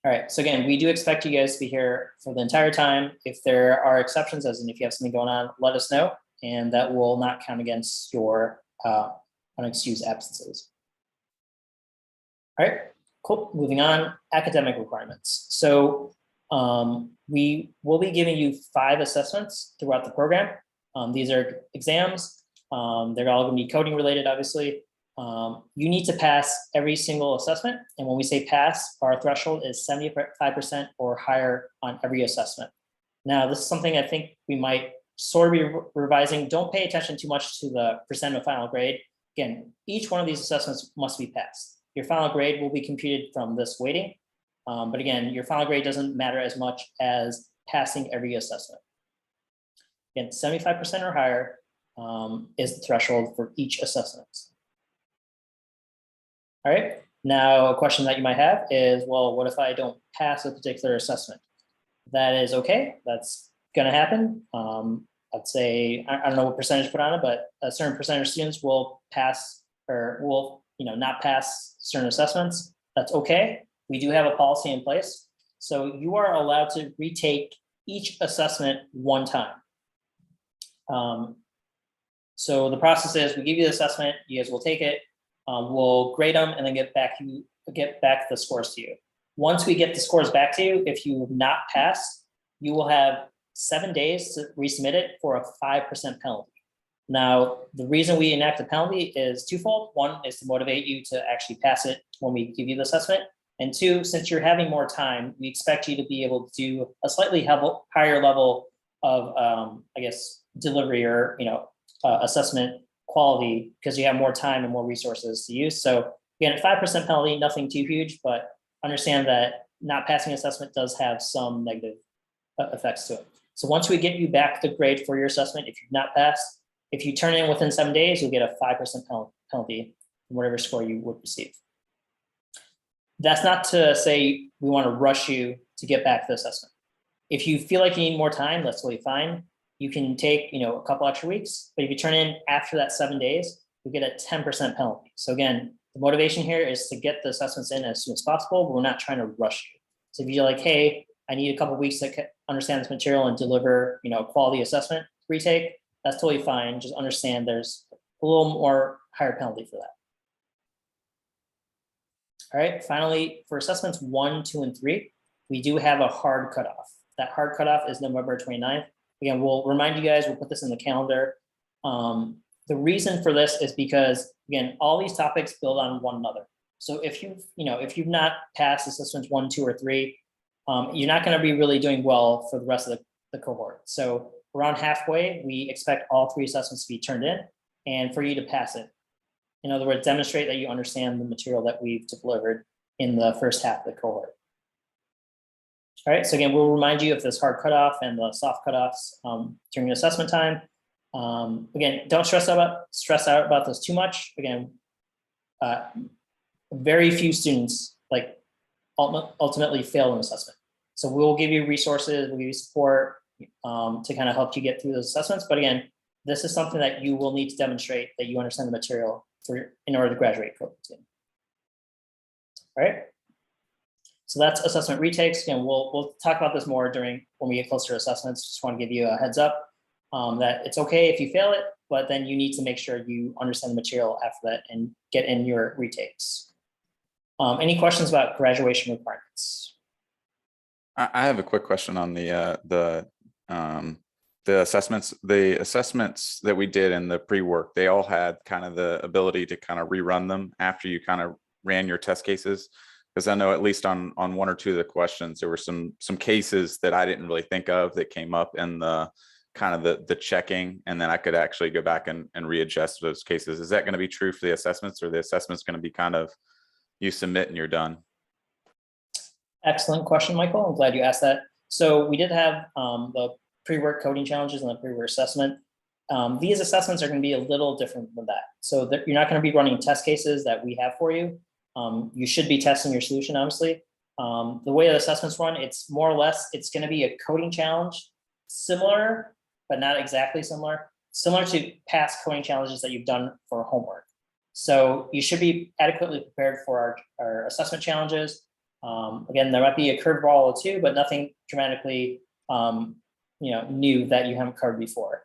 All right, so again, we do expect you guys to be here for the entire time. If there are exceptions, as in if you have something going on, let us know, and that will not count against your unexcused absences. All right, cool, moving on, academic requirements. So we will be giving you 5 assessments throughout the program. These are exams. They're all gonna be coding related, obviously. You need to pass every single assessment. And when we say pass, our threshold is 75% or higher on every assessment. Now, this is something I think we might sort of be revising. Don't pay attention too much to the percent of final grade. Again, each one of these assessments must be passed. Your final grade will be computed from this weighting. But again, your final grade doesn't matter as much as passing every assessment. Again, 75% or higher is the threshold for each assessment. All right, now a question that you might have is, well, what if I don't pass a particular assessment? That is okay, that's gonna happen. I'd say, I don't know what percentage to put on it, but a certain percentage of students will pass or will not pass certain assessments. That's okay, we do have a policy in place. So you are allowed to retake each assessment one time. So the process is we give you the assessment, you guys will take it, we'll grade them and then get back to you get back the scores to you. Once we get the scores back to you, if you have not passed, you will have 7 days to resubmit it for a 5% penalty. Now, the reason we enact the penalty is twofold. One is to motivate you to actually pass it when we give you the assessment. And two, since you're having more time, we expect you to be able to do a slightly higher level of, I guess, delivery or, assessment quality because you have more time and more resources to use. So again, 5% penalty, nothing too huge, but understand that not passing assessment does have some negative effects to it. So once we get you back the grade for your assessment, if you've not passed, if you turn in within 7 days, you'll get a 5% penalty from whatever score you would receive. That's not to say we want to rush you to get back the assessment. If you feel like you need more time, that's totally fine. You can take, a couple extra weeks, but if you turn in after that 7 days, you get a 10% penalty. So again, the motivation here is to get the assessments in as soon as possible, but we're not trying to rush you. So if you're like, hey, I need a couple weeks to understand this material and deliver, quality assessment retake, that's totally fine. Just understand there's a little more higher penalty for that. All right, finally, for assessments 1, 2, and 3, we do have a hard cutoff. That hard cutoff is November 29th. Again, we'll remind you guys, we'll put this in the calendar. The reason for this is because, again, all these topics build on one another. So if you've not passed assessments 1, 2, or 3, you're not going to be really doing well for the rest of the cohort. So around halfway, we expect all 3 assessments to be turned in and for you to pass it. In other words, demonstrate that you understand the material that we've delivered in the first half of the cohort. All right, so again, we'll remind you of this hard cutoff and the soft cutoffs during the assessment time. Again, don't stress out about this too much. Again, very few students ultimately fail an assessment. So we'll give you resources, we'll give you support to kind of help you get through those assessments. But again, this is something that you will need to demonstrate that you understand the material in order to graduate Platoon. All right. So that's assessment retakes. Again, we'll talk about this more when we get closer to assessments. Just want to give you a heads up that it's okay if you fail it, but then you need to make sure you understand the material after that and get in your retakes. Any questions about graduation requirements? I have a quick question on the assessments. The assessments that we did in the pre-work, they all had kind of the ability to kind of rerun them after you kind of ran your test cases. Because I know at least on 1 or 2 of the questions, there were some cases that I didn't really think of that came up in the kind of the checking, and then I could actually go back and readjust those cases. Is that going to be true for the assessments, or the assessments going to be kind of you submit and you're done? Excellent question, Michael. I'm glad you asked that. So we did have the pre-work coding challenges and the pre-work assessment. These assessments are going to be a little different than that. So you're not going to be running test cases that we have for you. You should be testing your solution, obviously. The way the assessments run, it's more or less, it's going to be a coding challenge, similar, but not exactly similar to past coding challenges that you've done for homework. So you should be adequately prepared for our assessment challenges. Again, there might be a curveball or 2, but nothing dramatically new that you haven't covered before.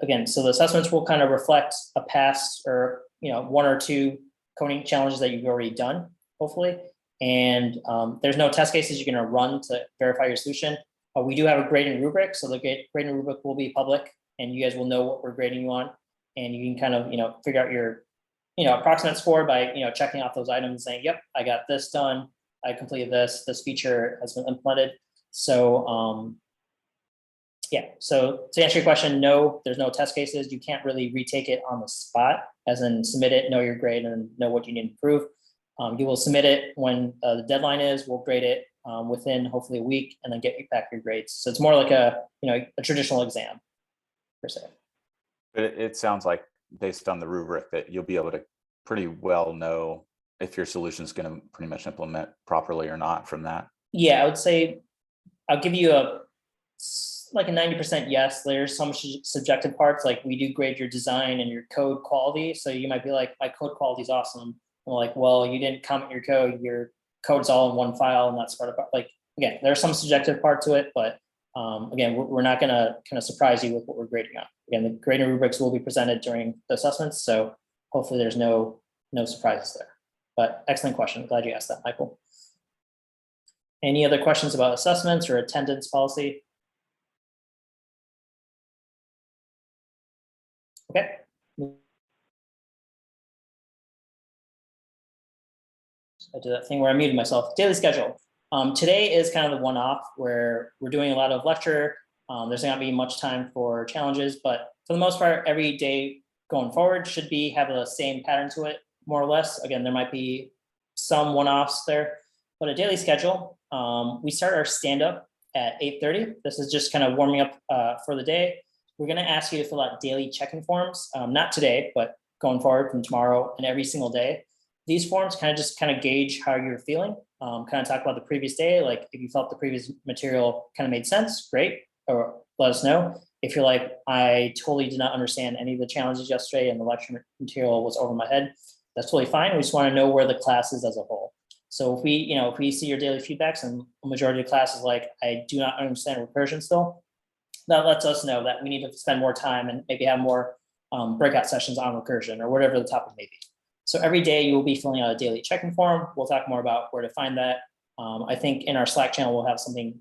Again, so the assessments will kind of reflect a past or 1 or 2 coding challenges that you've already done, hopefully. And there's no test cases you're going to run to verify your solution. We do have a grading rubric, so the grading rubric will be public, and you guys will know what we're grading you on, and you can kind of figure out your approximate score by checking off those items and saying, yep, I got this done, I completed this feature has been implemented. So yeah, so to answer your question, no, there's no test cases. You can't really retake it on the spot, as in submit it, know your grade, and know what you need to improve. You will submit it when the deadline is. We'll grade it within hopefully a week, and then get you back your grades. So it's more like a traditional exam per se. But it sounds like, based on the rubric, that you'll be able to pretty well know if your solution is going to pretty much implement properly or not from that. Yeah, I would say I'll give you a 90% yes. There's some subjective parts, like we do grade your design and your code quality. So you might be like, my code quality is awesome. And like, well, you didn't comment your code's all in one file, and that's part of again, there's some subjective part to it, but again, we're not going to kind of surprise you with what we're grading on. Again, the grading rubrics will be presented during the assessments, so hopefully there's no surprises there. But excellent question. Glad you asked that, Michael. Any other questions about assessments or attendance policy? Okay. I did that thing where I muted myself. Daily schedule. Today is kind of the one-off where we're doing a lot of lecture. There's not gonna be much time for challenges, but for the most part, every day going forward should have the same pattern to it, more or less. Again, there might be some one-offs there, but a daily schedule. We start our stand-up at 8:30. This is just kind of warming up for the day. We're gonna ask you to fill out daily check-in forms, not today, but going forward from tomorrow and every single day. These forms kind of gauge how you're feeling, kind of talk about the previous day. Like if you felt the previous material kind of made sense, great, or let us know. If you're like, I totally did not understand any of the challenges yesterday and the lecture material was over my head, that's totally fine. We just want to know where the class is as a whole. So if we see your daily feedbacks and a majority of classes like, I do not understand recursion still, that lets us know that we need to spend more time and maybe have more breakout sessions on recursion or whatever the topic may be. So every day you will be filling out a daily check-in form. We'll talk more about where to find that. I think in our Slack channel, we'll have something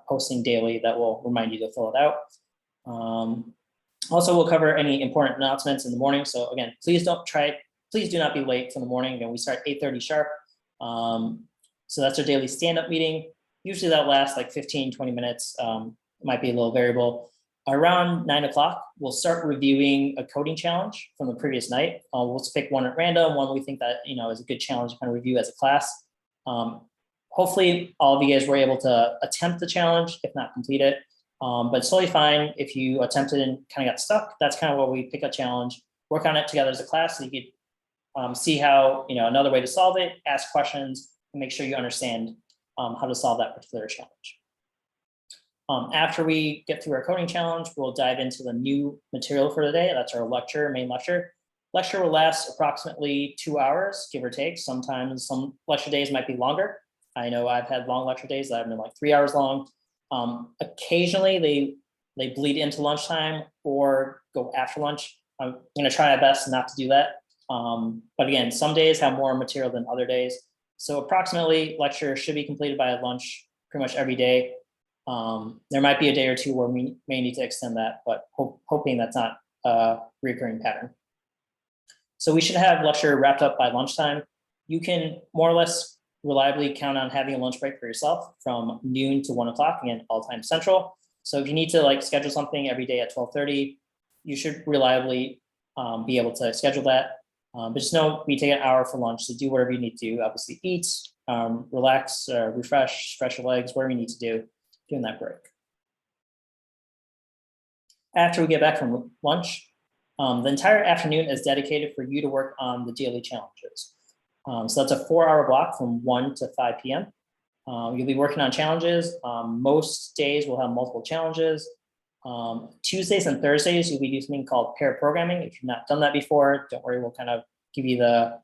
posting daily that will remind you to fill it out. Also, we'll cover any important announcements in the morning. So again, please do not be late for the morning. Again, we start 8:30 sharp. So that's our daily stand-up meeting. Usually that lasts like 15, 20 minutes. It might be a little variable. Around 9 o'clock, we'll start reviewing a coding challenge from the previous night. We'll just pick one at random, one we think that is a good challenge to kind of review as a class. Hopefully all of you guys were able to attempt the challenge, if not complete it. But it's totally fine if you attempted and kind of got stuck. That's kind of what we pick a challenge, work on it together as a class so you could see how, another way to solve it, ask questions, and make sure you understand how to solve that particular challenge. After we get through our coding challenge, we'll dive into the new material for the day. That's our main lecture. Lecture will last approximately 2 hours, give or take. Sometimes some lecture days might be longer. I know I've had long lecture days that have been like 3 hours long. Occasionally they bleed into lunchtime or go after lunch. I'm gonna try my best not to do that. But again, some days have more material than other days. So approximately lecture should be completed by lunch pretty much every day. There might be a day or two where we may need to extend that, but hoping that's not a recurring pattern. So we should have lecture wrapped up by lunchtime. You can more or less reliably count on having a lunch break for yourself from noon to 1 o'clock, again, all time central. So if you need to schedule something every day at 12:30, you should reliably be able to schedule that. But just know we take an hour for lunch, so do whatever you need to do. Obviously eat, relax, refresh, stretch your legs, whatever you need to do during that break. After we get back from lunch, the entire afternoon is dedicated for you to work on the daily challenges. So that's a 4-hour block from 1 to 5 p.m. You'll be working on challenges. Most days will have multiple challenges. Tuesdays and Thursdays, you'll be doing something called pair programming. If you've not done that before, don't worry, we'll kind of give you the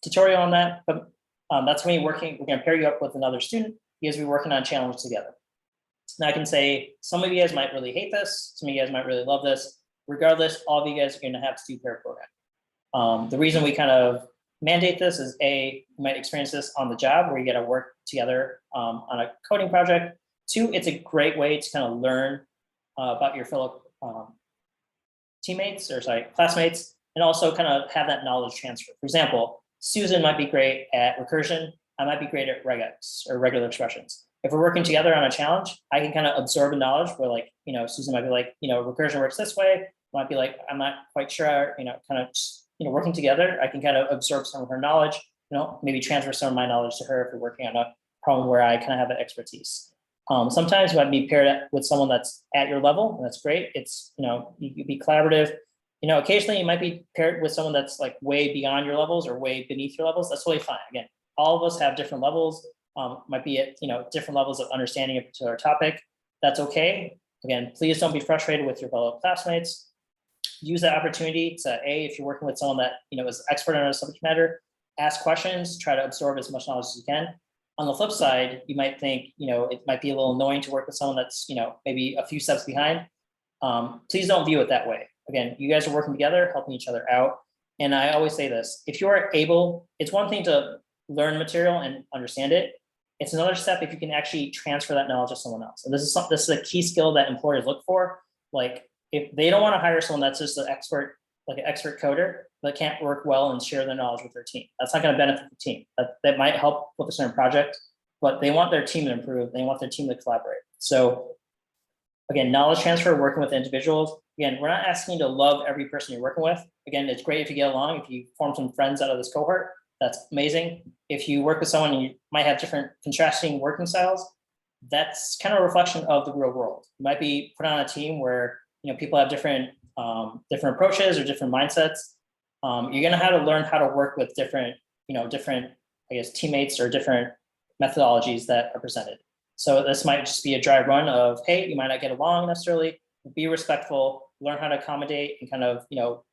tutorial on that. But that's when we're gonna pair you up with another student. You guys will be working on a challenge together. Now I can say some of you guys might really hate this, some of you guys might really love this. Regardless, all of you guys are gonna have to do pair programming. The reason we kind of mandate this is you might experience this on the job where you gotta work together on a coding project. 2, it's a great way to kind of learn about your fellow classmates, and also kind of have that knowledge transfer. For example, Susan might be great at recursion. I might be great at regex or regular expressions. If we're working together on a challenge, I can kind of absorb a knowledge where Susan might be like, recursion works this way. Might be like, I'm not quite sure, working together, I can kind of absorb some of her knowledge, maybe transfer some of my knowledge to her if we're working on a problem where I kind of have the expertise. Sometimes you might be paired with someone that's at your level, and that's great. It's, you be collaborative. Occasionally you might be paired with someone that's like way beyond your levels or way beneath your levels. That's totally fine. Again, all of us have different levels, might be at, different levels of understanding a particular topic. That's okay. Again, please don't be frustrated with your fellow classmates. Use that opportunity to, if you're working with someone that, is expert on a subject matter, ask questions, try to absorb as much knowledge as you can. On the flip side, you might think, it might be a little annoying to work with someone that's, maybe a few steps behind. Please don't view it that way. Again, you guys are working together, helping each other out. And I always say this, if you are able, it's one thing to learn material and understand it. It's another step if you can actually transfer that knowledge to someone else. And this is a key skill that employers look for. Like if they don't want to hire someone that's just an expert, like an expert coder, but can't work well and share their knowledge with their team. That's not going to benefit the team. That might help with a certain project, but they want their team to improve. They want their team to collaborate. So again, knowledge transfer, working with individuals. Again, we're not asking you to love every person you're working with. Again, it's great if you get along, if you form some friends out of this cohort, that's amazing. If you work with someone and you might have different contrasting working styles, that's kind of a reflection of the real world. You might be put on a team where people have different approaches or different mindsets. You're gonna have to learn how to work with different I guess teammates or different methodologies that are presented. So this might just be a dry run of, hey, you might not get along necessarily, be respectful, learn how to accommodate, and kind of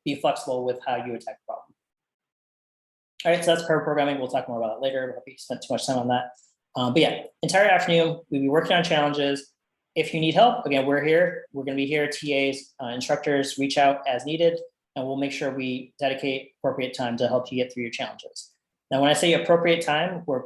be flexible with how you attack the problem. All right, so that's pair programming. We'll talk more about it later. Hope you spent too much time on that. But yeah, entire afternoon, we'll be working on challenges. If you need help, again, we're here. We're going to be here. TAs, instructors, reach out as needed, and we'll make sure we dedicate appropriate time to help you get through your challenges. Now, when I say appropriate time, we're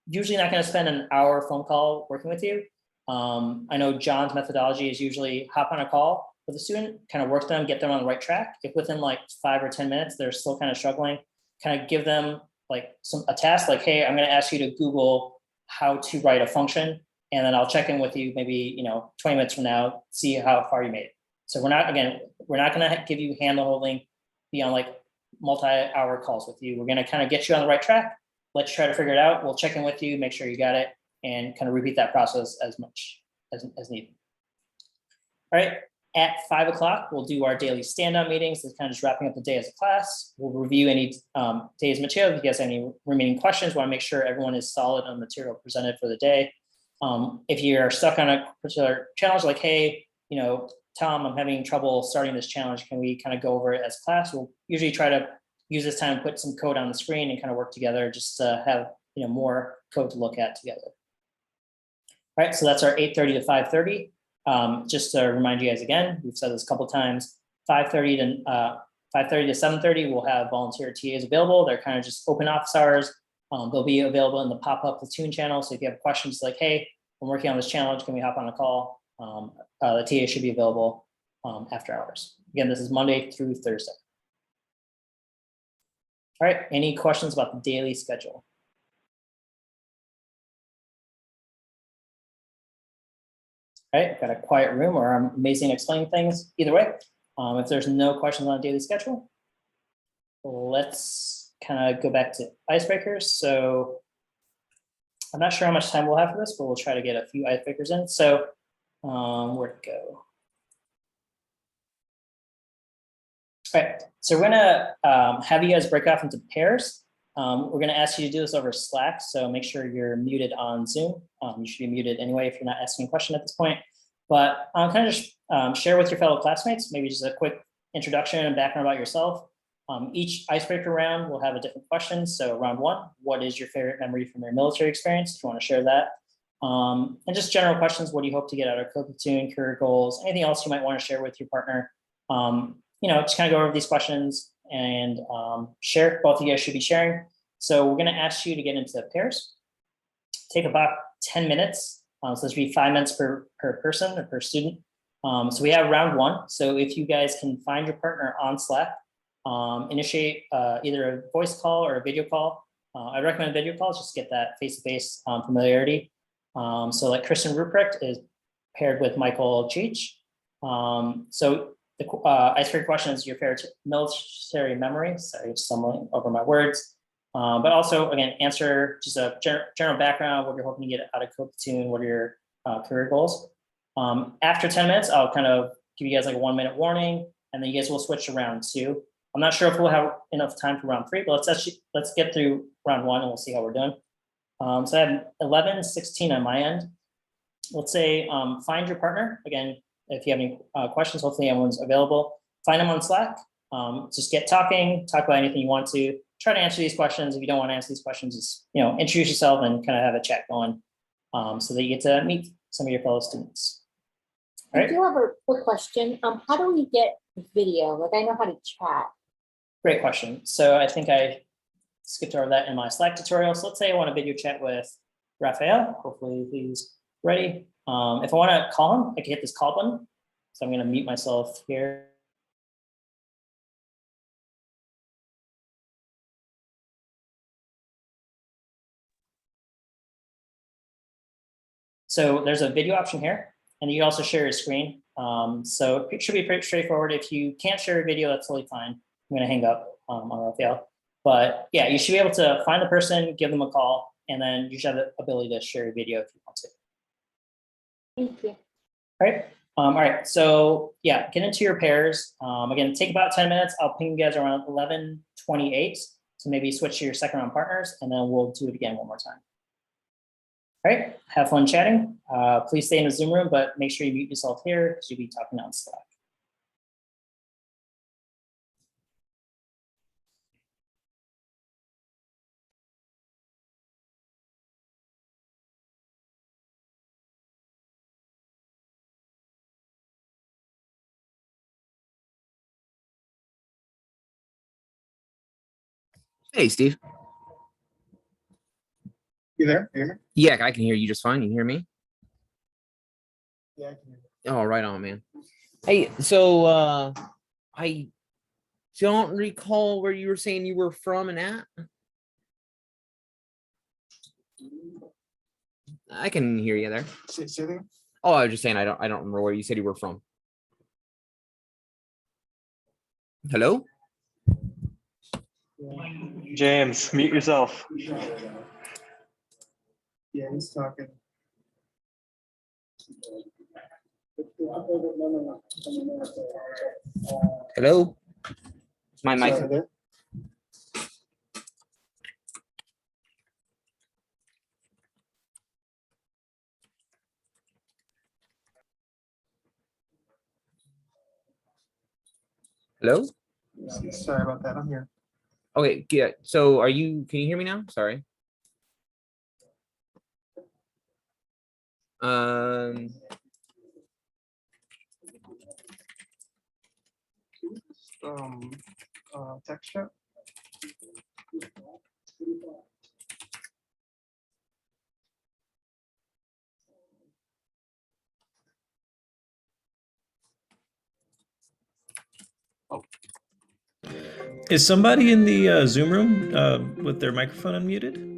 usually not going to spend an hour phone call working with you. I know John's methodology is usually hop on a call with a student, kind of work them, get them on the right track. If within like 5 or 10 minutes, they're still kind of struggling, kind of give them like a task like, hey, I'm going to ask you to Google how to write a function. And then I'll check in with you maybe 20 minutes from now, see how far you made it. So we're not going to give you hand holding, be on like multi-hour calls with you. We're going to kind of get you on the right track. Let's try to figure it out. We'll check in with you, make sure you got it, and kind of repeat that process as much as needed. All right, at 5 o'clock, we'll do our daily stand-up meetings. That's kind of just wrapping up the day as a class. We'll review any day's material. If you guys have any remaining questions, want to make sure everyone is solid on the material presented for the day. If you're stuck on a particular challenge, like, hey, Tom, I'm having trouble starting this challenge. Can we kind of go over it as class? We'll usually try to use this time to put some code on the screen and kind of work together just to have more code to look at together. All right, so that's our 8:30 to 5:30. Just to remind you guys again, we've said this a couple of times, 5:30 to 7:30, we'll have volunteer TAs available. They're kind of just open office hours. They'll be available in the PopUp Platoon channel. So if you have questions like, hey, I'm working on this challenge, can we hop on a call? The TA should be available after hours. Again, this is Monday through Thursday. All right, any questions about the daily schedule? All right, got a quiet room or I'm amazing at explaining things. Either way, if there's no questions on the daily schedule, let's kind of go back to icebreakers. So I'm not sure how much time we'll have for this, but we'll try to get a few icebreakers in. So where'd it go? All right, so we're gonna have you guys break off into pairs. We're gonna ask you to do this over Slack, so make sure you're muted on Zoom. You should be muted anyway if you're not asking a question at this point. But kind of just share with your fellow classmates, maybe just a quick introduction and background about yourself. Each icebreaker round will have a different question. So round one, what is your favorite memory from your military experience? If you want to share that. And just general questions, what do you hope to get out of Platoon, career goals, anything else you might want to share with your partner. Just kind of go over these questions and share. Both of you guys should be sharing. So we're going to ask you to get into pairs. Take about 10 minutes. So this would be 5 minutes per person or per student. So we have round one. So if you guys can find your partner on Slack, initiate either a voice call or a video call. I recommend video calls, just get that face-to-face familiarity. So like Kristen Ruprecht is paired with Michael Cheech. So the icebreaker question is your favorite military memory. Sorry, just stumbling over my words. But also, again, answer just a general background, what you're hoping to get out of Platoon, what are your career goals. After 10 minutes, I'll kind of give you guys like a 1 minute warning, and then you guys will switch to round two. I'm not sure if we'll have enough time for round three, but let's get through round one and we'll see how we're doing. So I have 11, 16 on my end. Let's say find your partner. Again, if you have any questions, hopefully everyone's available. Find them on Slack. Just get talking, talk about anything you want to. Try to answer these questions. If you don't want to answer these questions, just introduce yourself and kind of have a chat going so that you get to meet some of your fellow students. All right. I do have a quick question. How do we get video? Like I know how to chat. Great question. So I think I skipped over that in my Slack tutorial. So let's say I want a video chat with Raphael. Hopefully he's ready. If I want to call him, I can hit this call button. So I'm going to mute myself here. So there's a video option here, and you can also share your screen. So it should be pretty straightforward. If you can't share a video, that's totally fine. I'm going to hang up on Raphael. But yeah, you should be able to find the person, give them a call, and then you should have the ability to share a video if you want to. Thank you. All right. All right. So yeah, get into your pairs. Again, take about 10 minutes. I'll ping you guys around 11:28. So maybe switch to your second round partners, and then we'll do it again one more time. All right. Have fun chatting. Please stay in the Zoom room, but make sure you mute yourself here because you'll be talking on Slack. Hey, Steve. You there? You hear me? Yeah, I can hear you just fine. You hear me? Yeah, I can hear you. Oh, right on, man. Hey, so I don't recall where you were saying you were from and at. I can hear you there. Say that? Oh, I was just saying I don't remember where you said you were from. Hello? James, mute yourself. Yeah, he's talking. Hello? Is my mic? Sorry, there? Hello? Sorry about that. I'm here. Okay, yeah. So can you hear me now? Sorry. Text chat. Is somebody in the Zoom room with their microphone unmuted?